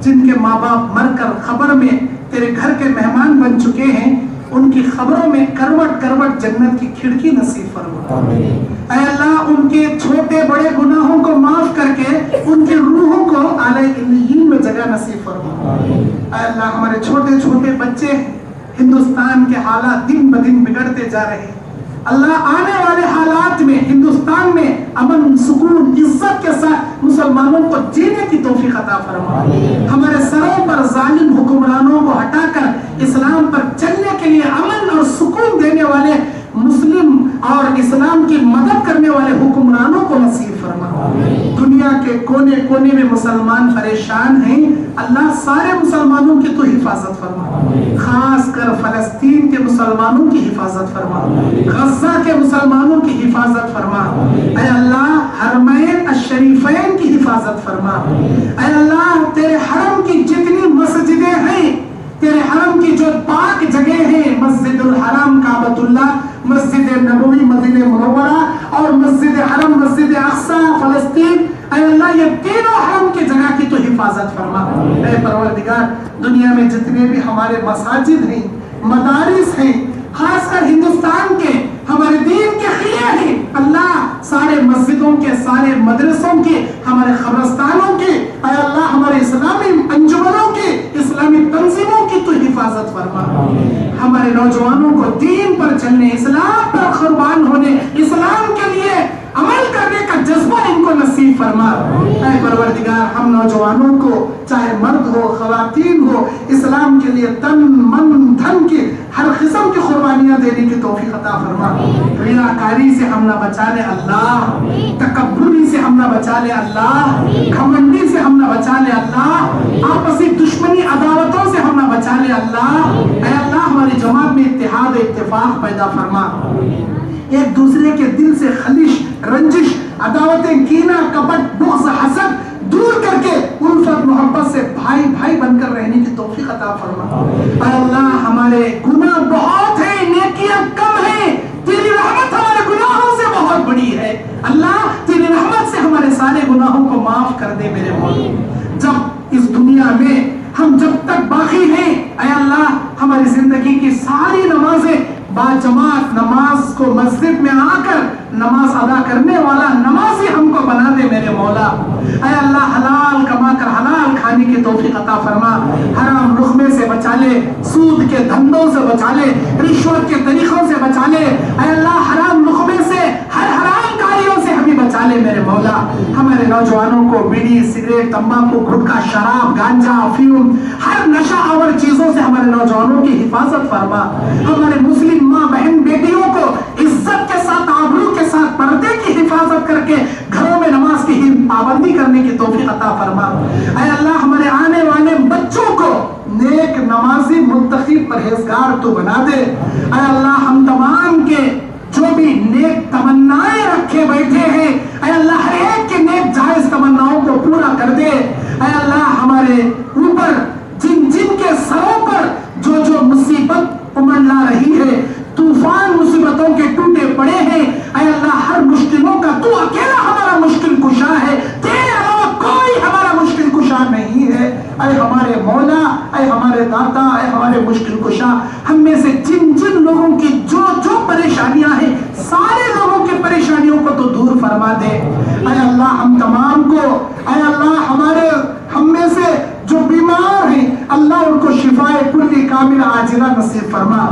जिनके माँ बाप मरकर खबर में तेरे घर के मेहमान बन चुके हैं उनकी खबरों में करवट करवट जन्नत की खिड़की नसीब फरमा। ऐ अल्लाह उनके छोटे बड़े गुनाहों को माफ करके उनकी रूहों को आले इल्लीयीन में जगह नसीब फरमा। ऐ अल्लाह हमारे छोटे छोटे बच्चे हिंदुस्तान के हालात दिन ब दिन बिगड़ते जा रहे हैं। अल्लाह आने वाले हालात में हिंदुस्तान में अमन सुकून इज्जत के साथ मुसलमानों को जीने की तौफीक अता फरमा। हमारे सरों पर जालिम हुक्मरानों को हटाकर इस्लाम पर चलने के लिए अमन और सुकून देने वाले मुस्लिम और इस्लाम की मदद करने वाले हुक्मरानों को नसीब फरमा। दुनिया के कोने कोने में मुसलमान परेशान हैं। अल्लाह सारे मुसलमानों की तो हिफाजत फरमा। खास कर फलस्तीन के मुसलमानों की हिफाजत फरमा। गज़ा के मुसलमानों की हिफाजत फरमा। ऐ अल्लाह हरमैन अशरीफैन की हिफाजत फरमा। ऐ अल्लाह तेरे हरम की जितनी मस्जिदें हैं, तेरे हरम की जो पाक जगह है, मस्जिदुल हराम काबतुल्लाह, मस्जिद नबवी मदीना मुनव्वरा और मस्जिद हरम मस्जिद अक्सा फलस्तीन, ऐ अल्लाह ये तीनों हरम की जगह की तो हिफाजत फरमा। ऐ परवरदिगार दुनिया में जितने भी हमारे मसाजिद हैं, मदारिस हैं, खासकर हिंदुस्तान के हमारे दीन के खिले हैं, अल्लाह सारे मस्जिदों के सारे मदरसों के हमारे खबरस्तानों के, ऐ अल्लाह हमारे इस्लामी अंजुमनों के इस्लामी तंजीमों की तो हिफाजत फरमा। हमारे नौजवानों को दीन पर चलने, इस्लाम पर कुर्बान होने, इस्लाम के लिए अमल करने का जज्बा इनको नसीब फरमा। ऐ परवरदिगार हम नौजवानों को चाहे मर्द हो खवातीन हो इस्लाम के लिए तन मन धन की हर किस्म की कुर्बानियां देने की तौफीक अता फरमा। रियाकारी से हम ना बचा ले अल्लाह, तकब्बुरी से हम ना बचा ले अल्लाह, घमंडी से हम ना बचा ले अल्लाह, आपसी दुश्मनी अदावतों से हम ना बचा ले अल्लाह। ऐ अल्लाह हमारी जमात में इत्तेहाद इत्तेफाक पैदा फरमा। एक दूसरे के दिल से खलिश रंजिश अदावतें कीना कपट बुग़्ज़ हसद दूर करके उल्फत मोहब्बत से भाई भाई बनकर रहने की तौफीक अता फरमा। अल्लाह हमारे गुनाह बहुत है, नेकियां कम है, तेरी रहमत हमारे गुनाहों से बहुत बड़ी है। अल्लाह तेरी रहमत से हमारे सारे गुनाहों को माफ कर दे मेरे मौला। जब इस दुनिया में हम जब तक बाकी हैं, ऐ अल्लाह हमारी जिंदगी की सारी नमाजें बाजमात नमाज को मस्जिद में आकर नमाज अदा करने वाला नमाजी हमको बना दे मेरे मौला। ऐ अल्लाह हलाल कमाकर हलाल खाने की तौफीक अता फरमा। हराम लुक़मे से बचा ले, सूद के धंधों से बचा ले, रिश्वत के तरीकों से बचा ले। ऐ अल्लाह हराम लुक़मे से हर हराम कारियों से हमें बचा ले मेरे मौला। हमारे नौजवानों को बीड़ी सिगरेट तंबाकू गुटखा शराब गांजा अफीम हर नशा आवर चीजों से हमारे नौजवानों की हिफाजत फरमा। हमारे मुस्लिम माँ बहन बेटियों को इज्जत के साथ आबरू के साथ पर्दे की हिफाजत करके घरों में नमाज की पाबंदी करने की तौफीक अता फरमा। ऐ अल्लाह हमारे आने वाले बच्चों को नेक नमाजी मुत्तकी परहेजगार तो बना दे। ऐ अल्लाह हम तमाम के जो भी नेक तमन्नाएं रखे बैठे हैं, ऐ अल्लाह हर एक के नेक जायज तमन्नाओं को पूरा कर दे। ऐ अल्लाह हमारे ऊपर जिन जिन के सरों पर जो जो मुसीबत उमंडला रही है, तूफान मुसीबतों के टूटे पड़े हैं, ऐ अल्लाह हर मुश्किलों का तू अकेला हमारा मुश्किल कुशा है, तेरे अलावा कोई हमारा मुश्किल कुशा नहीं है। ऐ हमारे मौला, ऐ हमारे दाता, ऐ हमारे मुश्किल कुशा, हम में से जिन जिन लोगों की जो जो परेशानियां हैं सारे लोगों की परेशानियों को तो दूर फरमा दे। ऐ अल्लाह हम तमाम को, ऐ अल्लाह हमारे हम में से जो बीमार हैं अल्लाह उनको शिफाए कुल्ली कामिल आजिला नसीब फरमा।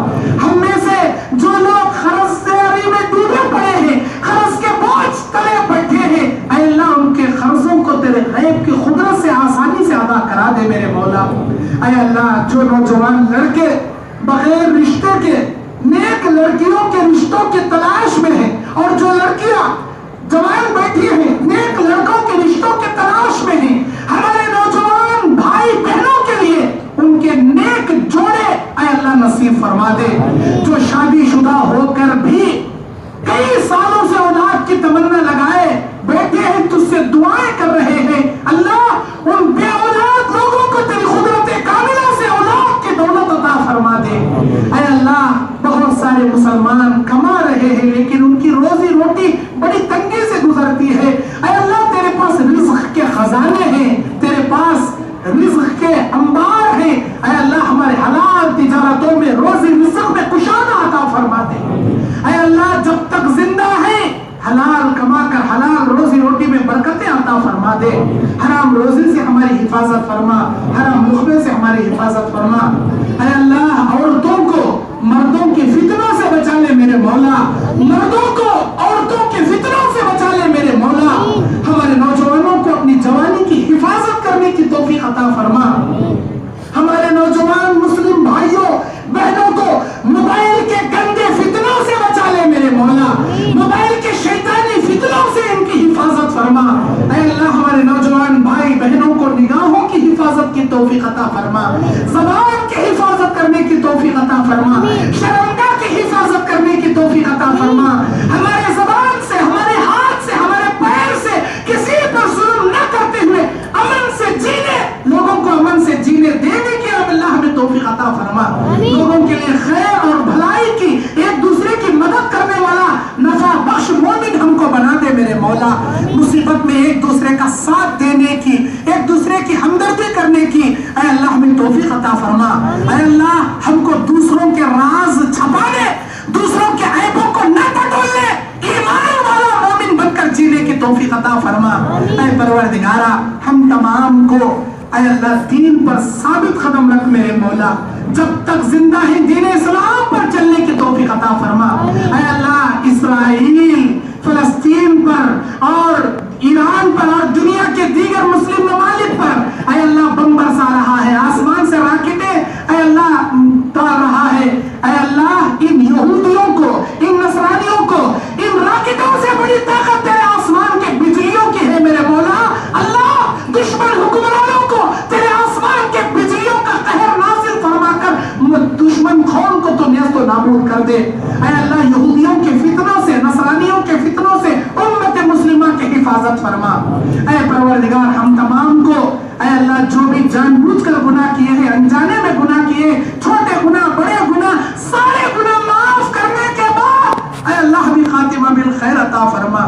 हम में से जो लोग खर्ज़दारी में डूबे पड़े हैं, खर्च के बोझ तले बैठे हैं, ऐ अल्लाह उनके खर्चों को तेरे गैब की खुदरत से आसानी से अदा करा दे मेरे मौला। ऐ अल्लाह, जो नौजवान लड़के बगैर रिश्ते के नेक लड़कियों के रिश्तों की तलाश में हैं, और जो लड़कियां जवान बैठी हैं नेक लड़कों के रिश्तों के तलाश में हैं, हमारे नौजवान भाई बहनों के लिए उनके नेक जोड़े ऐ अल्लाह नसीब फरमा दे। जो शादीशुदा होकर भी कई सालों से औलाद की तमन्ना लगाए बैठे हैं, तुझसे दुआएं कर रहे हैं, अल्लाह उन बे औलाद लोगों को तेरी कुदरत कामिला से औलाद की दौलत अता फरमा दे। ऐ अल्लाह, बहुत सारे मुसलमान कमा रहे हैं लेकिन उनकी रोजी रोटी बड़ी तंगी से गुजरती है। ऐ अल्लाह, तेरे पास रिज़्क़ के खजाने हैं, तेरे पास रिज़्क़ के अंबार हैं। ऐ अल्लाह, हमारे हलाल तिजारतों में रोजी रिज़्क़ में कुशादा अता फरमा दे। ऐ अल्लाह, जब तक जिंदा है हलाल कमाकर हलाल रोजी रोटी में बरकतें अता फरमा दे। हराम रोजी से हमारी हिफाजत फरमा, हराम लुक़मे से हमारी हिफाजत फरमा। ऐ अल्लाह, औरतों को मर्दों के फितनों से बचा ले मेरे मौला, मर्दों को औरतों के फितनों से बचा ले मेरे मौला। हमारे नौजवानों को अपनी जवानी की हिफाजत करने की तौफीक अता फरमा। हमारे नौजवान मुस्लिम भाइयों बहनों को मोबाइल के गंदे फितनों से बचा ले मेरे मौला, मोबाइल के शैतानी फितनों से इनकी हिफाजत फरमा। ऐ अल्लाह, हमारे नौजवान भाई बहनों को निगाहों की हिफाजत की तौफीक अता फरमा, ज़बान की हिफाजत करने की तौफीक अता फरमा, शर्मगाह की हिफाजत करने की तौफीक अता फरमा। हमारे ज़बान से, हमारे हाथ से, हमारे पैर से किसी पर जुल्म न करते हुए अमन से जीने, लोगों को अमन से जीने देने की अल्लाह हमें तौफीक अता फरमा। लोगों के लिए खैर और भलाई की, एक दूसरे की मदद करने वाला नफा बख्श मोमिन हमको बना दे मेरे मौला। मुसीबत में एक दूसरे का साथ देने की, एक दूसरे की हमदर्दी करने की ऐ अल्लाह हमें तौफीक अता फरमा। ऐ अल्लाह, हमको दूसरों के राज छपाने, दूसरों के ऐबों को न टटोलने, ईमान वाला मोमिन बनकर जीने की तौफीक अता फरमा। ऐ परवरदिगारा, हम तमाम को ऐ अल्लाह दीन पर साबित कदम रख मेरे मौला। जब तक जिंदा है दीन इस्लाम पर चलने की तौफीक अता फरमा। ऐ अल्लाह, इसराइल फलस्तीन पर और ईरान पर और दुनिया के दीगर मुस्लिम ममालिक पर ऐ अल्लाह बम बरसा रहा है, आसमान से राकेटें ऐ अल्लाह डाल रहा है। ऐ अल्लाह, इन यहूदियों को, इन नसरानियों को, इन राकेटों से बड़ी ताकत तेरे आसमान के बिजलियों की है मेरे मौला। अल्लाह, दुश्मन हुक्मरानों को तेरे आसमान के बिजलियों का कहर नाज़िल फरमाकर दुश्मन कौम को तो नेस्त नाबूद कर दे। ऐ अल्लाह, यहूदियों के फितनों से, नसरानियों के फितनों से उम्मत मुस्लिमा की हिफाजत फरमा। ऐ परवरदिगार, हम तमाम को ऐ अल्लाह, जो भी जानबूझकर गुनाह किए हैं, अनजाने में गुनाह किए, छोटे गुनाह बड़े गुनाह, सारे गुनाह माफ करने के बाद ऐ अल्लाह भी खातिमा बिल खैर अता फरमा।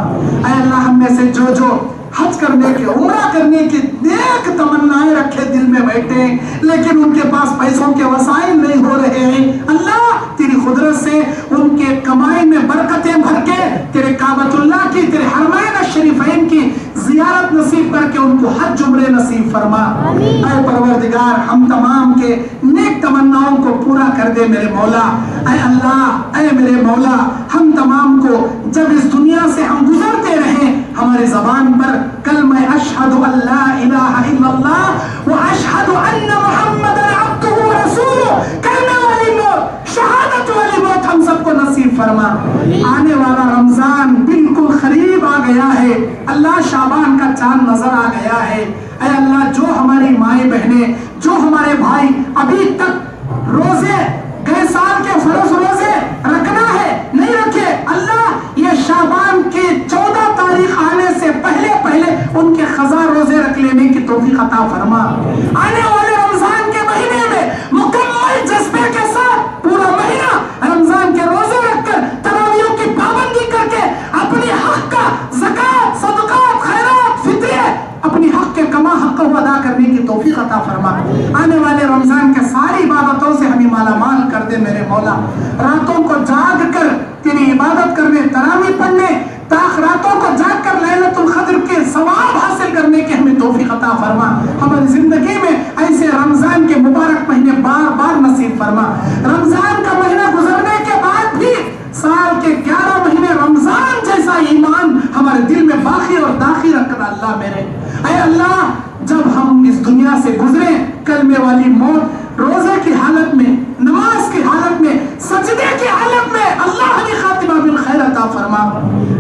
ऐ अल्लाह, हम में से जो हज करने के, उम्रा करने की नेक तमन्नाएं रखे दिल में बैठे लेकिन उनके पास पैसों के वसाइल नहीं हो रहे हैं, अल्लाह तेरी कुदरत से उनके कमाई में बरकतें भर के तेरे काबतुल्लाह की, तेरे हरमैन शरीफैन की जियारत नसीब करके उनको हज उम्रे नसीब फरमा। ऐ परवरदिगार, हम तमाम के नेक तमन्नाओं को पूरा कर दे मेरे मौला। ऐ अल्लाह, ऐ मेरे मौला, हम तमाम को जब इस दुनिया से हम गुजरते रहे, हमारे ज़बान पर कलमा अशहदु अल्ला इलाहा इल्लल्लाह व अशहदु अन्ना मुहम्मदन अब्दुहु व रसूलुहु, कलमे वाली मौत, शहादत वाली मौत हम सबको नसीब फरमा। आने वाला रमजान बिल्कुल करीब आ गया है, अल्लाह शाबान का चांद नजर आ गया है। ऐ अल्लाह, जो हमारी माएँ बहनें, जो हमारे भाई अभी तक रोजे गए साल के फर्ज रोजे रखना है नहीं रखे, अल्लाह ये शाबान के 14 तारीख आने से पहले पहले उनके खज़ा रोजे रख लेने की तौफीक अता फरमा। आने वाले रमजान के महीने में मुकम्मल जज्बे के साथ पूरा महीना रमजान के रोजे रखकर तरावियों की पाबंदी करके अपने हक का ज़कात, सदक़ात, खैरात, फित्रे अपनी हक के कमा हक को अदा करने की तौफीक अता फरमा। आने वाले रमजान के सारी इबादतों से हमें मालामाल कर दे मेरे मौला। रातों को जाग कर तेरी इबादत करने, तरावी पढ़ने, ताख रातों को जाग कर लैलतुल क़द्र के सवाब हासिल करने की हमें तौफीक अता फरमा। हमारी जिंदगी में ऐसे रमजान के मुबारक महीने बार बार नसीब फरमा। रमजान का महीना गुजरने के बाद भी साल के 11 महीने रमजान जैसा ईमान हमारे दिल में बाकी और दाखिल रखना अल्लाह मेरे। ऐ अल्लाह, जब हम इस दुनिया से गुजरे, कलमे वाली मौत, रोजे की हालत में, नमाज की हालत में, सजदे की हालत में, अल्लाह हमें खातिमा बिल खैर अता फरमा।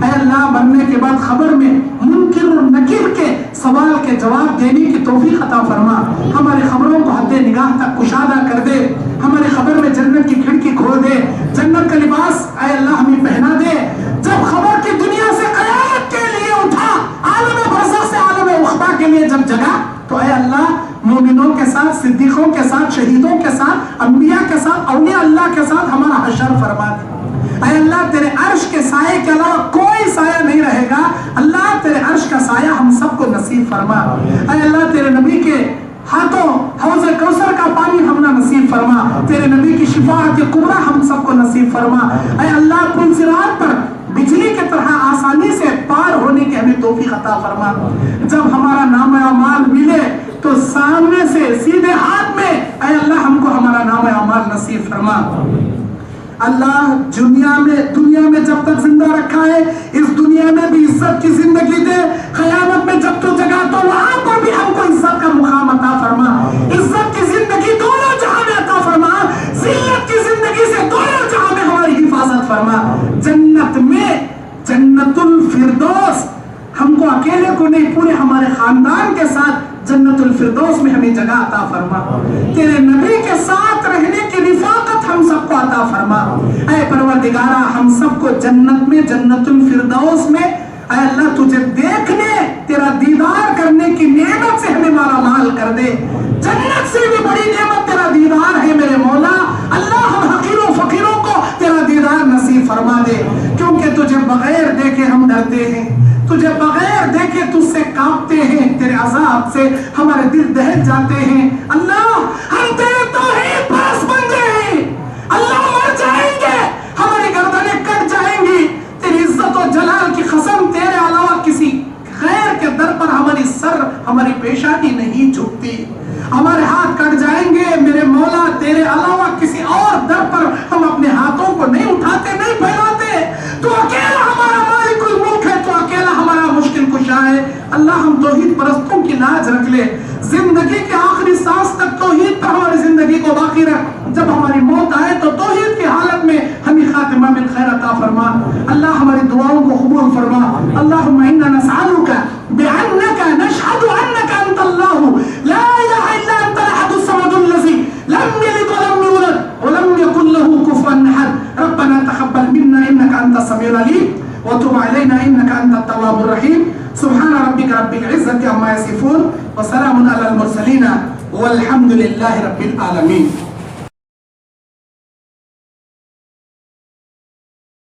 ऐ अल्लाह, मरने के बाद खबर में मुनकिर और नकीर के सवाल के जवाब देने की तौफीक अता फरमा। हमारी खबरों को हद निगाह तक कुशादा कर दे, हमारी खबर में जन्नत की खिड़की खोल दे, जन्नत का लिबास ऐ अल्लाह हमें पहना दे। जब खबर की दुनिया से कयामत के लिए उठा, आलम बरज़ख से आलम उख्बा के लिए जब जगा, तो ऐ अल्लाह मोमिनों के साथ, सिद्दीकों के साथ, शहीदों के साथ, अंबिया के साथ, औलिया अल्लाह के साथ हमारा हशर फरमा दे। ऐ अल्लाह, तेरे अर्श के साये के अलावा कोई साया नहीं रहेगा। अल्लाह, तेरे अर्श का साया हम सबको नसीब फरमा। ऐ अल्लाह, तेरे नबी के हाथों हौज़ कौसर का पानी हमना नसीब फरमा। तेरे नबी की शिफाअत कुबरा हम सबको नसीब फरमा। ऐ अल्लाह, पुल सिरात पर बिजली की तरह आसानी से पार होने की हमें तौफीक अता फरमा। जब हमारा नाम अमाल मिले तो सामने से सीधे हाथ में ऐ अल्लाह हमको हमारा नाम अमाल नसीब फरमा। अल्लाह, दुनिया में जब तक जिंदा रखा है, इस दुनिया में भी इज्जत की जिंदगी दे। क़यामत में जब तू जगा तो वहां पर भी हमको इज्जत का मुकाम अता फरमा। इज्जत की जिंदगी दोनों जहां में अता फरमा, जिल्लत की जिंदगी से दोनों जहां में हमारी हिफाजत फरमा। जन्नत में जन्नतुल फिरदौस, हमको अकेले को नहीं, पूरे हमारे खानदान के साथ जन्नतुल फिरदौस में हमें जगह अता फरमा। तेरे नबी के साथ रहने की रिफाकत हम सबको अता फरमा। ऐ परवरदिगारा, हम सबको जन्नत में, जन्नतुल फिरदौस में, ऐ अल्लाह, तुझे देखने, तेरा दीदार करने की नेमत से हमें माला माल कर दे। जन्नत से भी बड़ी नेमत तेरा दीदार है मेरे मौला। अल्लाह, हम हकीरों फकीरों को तेरा दीदार नसीब फरमा दे, क्योंकि तुझे बगैर देखे हम डरते हैं, तुझे बगैर देखे तुझसे कांपते हैं, तेरे अज़ाब से हमारे दिल दहल जाते हैं। अल्लाह, हम तेरे तौहीद परस्त बंदे हैं। अल्लाह, मर जाएंगे, हमारी गर्दनें कट जाएंगी। तेरी इज्जत और जलाल की कसम, तेरे अलावा किसी गैर के दर पर हमारी सर, हमारी पेशानी नहीं झुकती। हमारे हाथ कट जाएंगे मेरे मौला, तेरे अलावा किसी और दर पर हम अपने हाथों को नहीं उठाते, नहीं फैलाते। तो अकेला हमारा मालिकुल मुल्क है, तो अकेला हमारा मुश्किल कुशा है। अल्लाह, हम तौहीद परस्तों की लाज रख ले। जिंदगी के आखिरी सांस तक तौहीद पर हमारी जिंदगी को बाकी रख। जब हमारी मौत आए तो तौहीद की हालत में हमें खातिमा बिल खैर अता फरमा। अल्लाह, हमारी दुआओं को कबूल फरमा। अल्लाहुम्मा इन्ना नसअलुका बिअन्नका नशहदु अन्नका अंतल्लाहु ला इलाहा इल्ला अंतल अहदुस समदुल लज़ी लम यलिद व लम यूलद व लम यकुल लहू कुफुवन अहद। रब्बना तक़ब्बल मिन्ना इन्नका अंतस समीउल अलीम व तुब अलैना इन्नका अंतत तव्वाबुर रहीम। सुब्हान रब्बिका रब्बिल इज्जति अम्मा यसिफून व सलामुन अलल मुरसलीन वल्हम्दुलिल्लाहि रब्बिल आलमीन।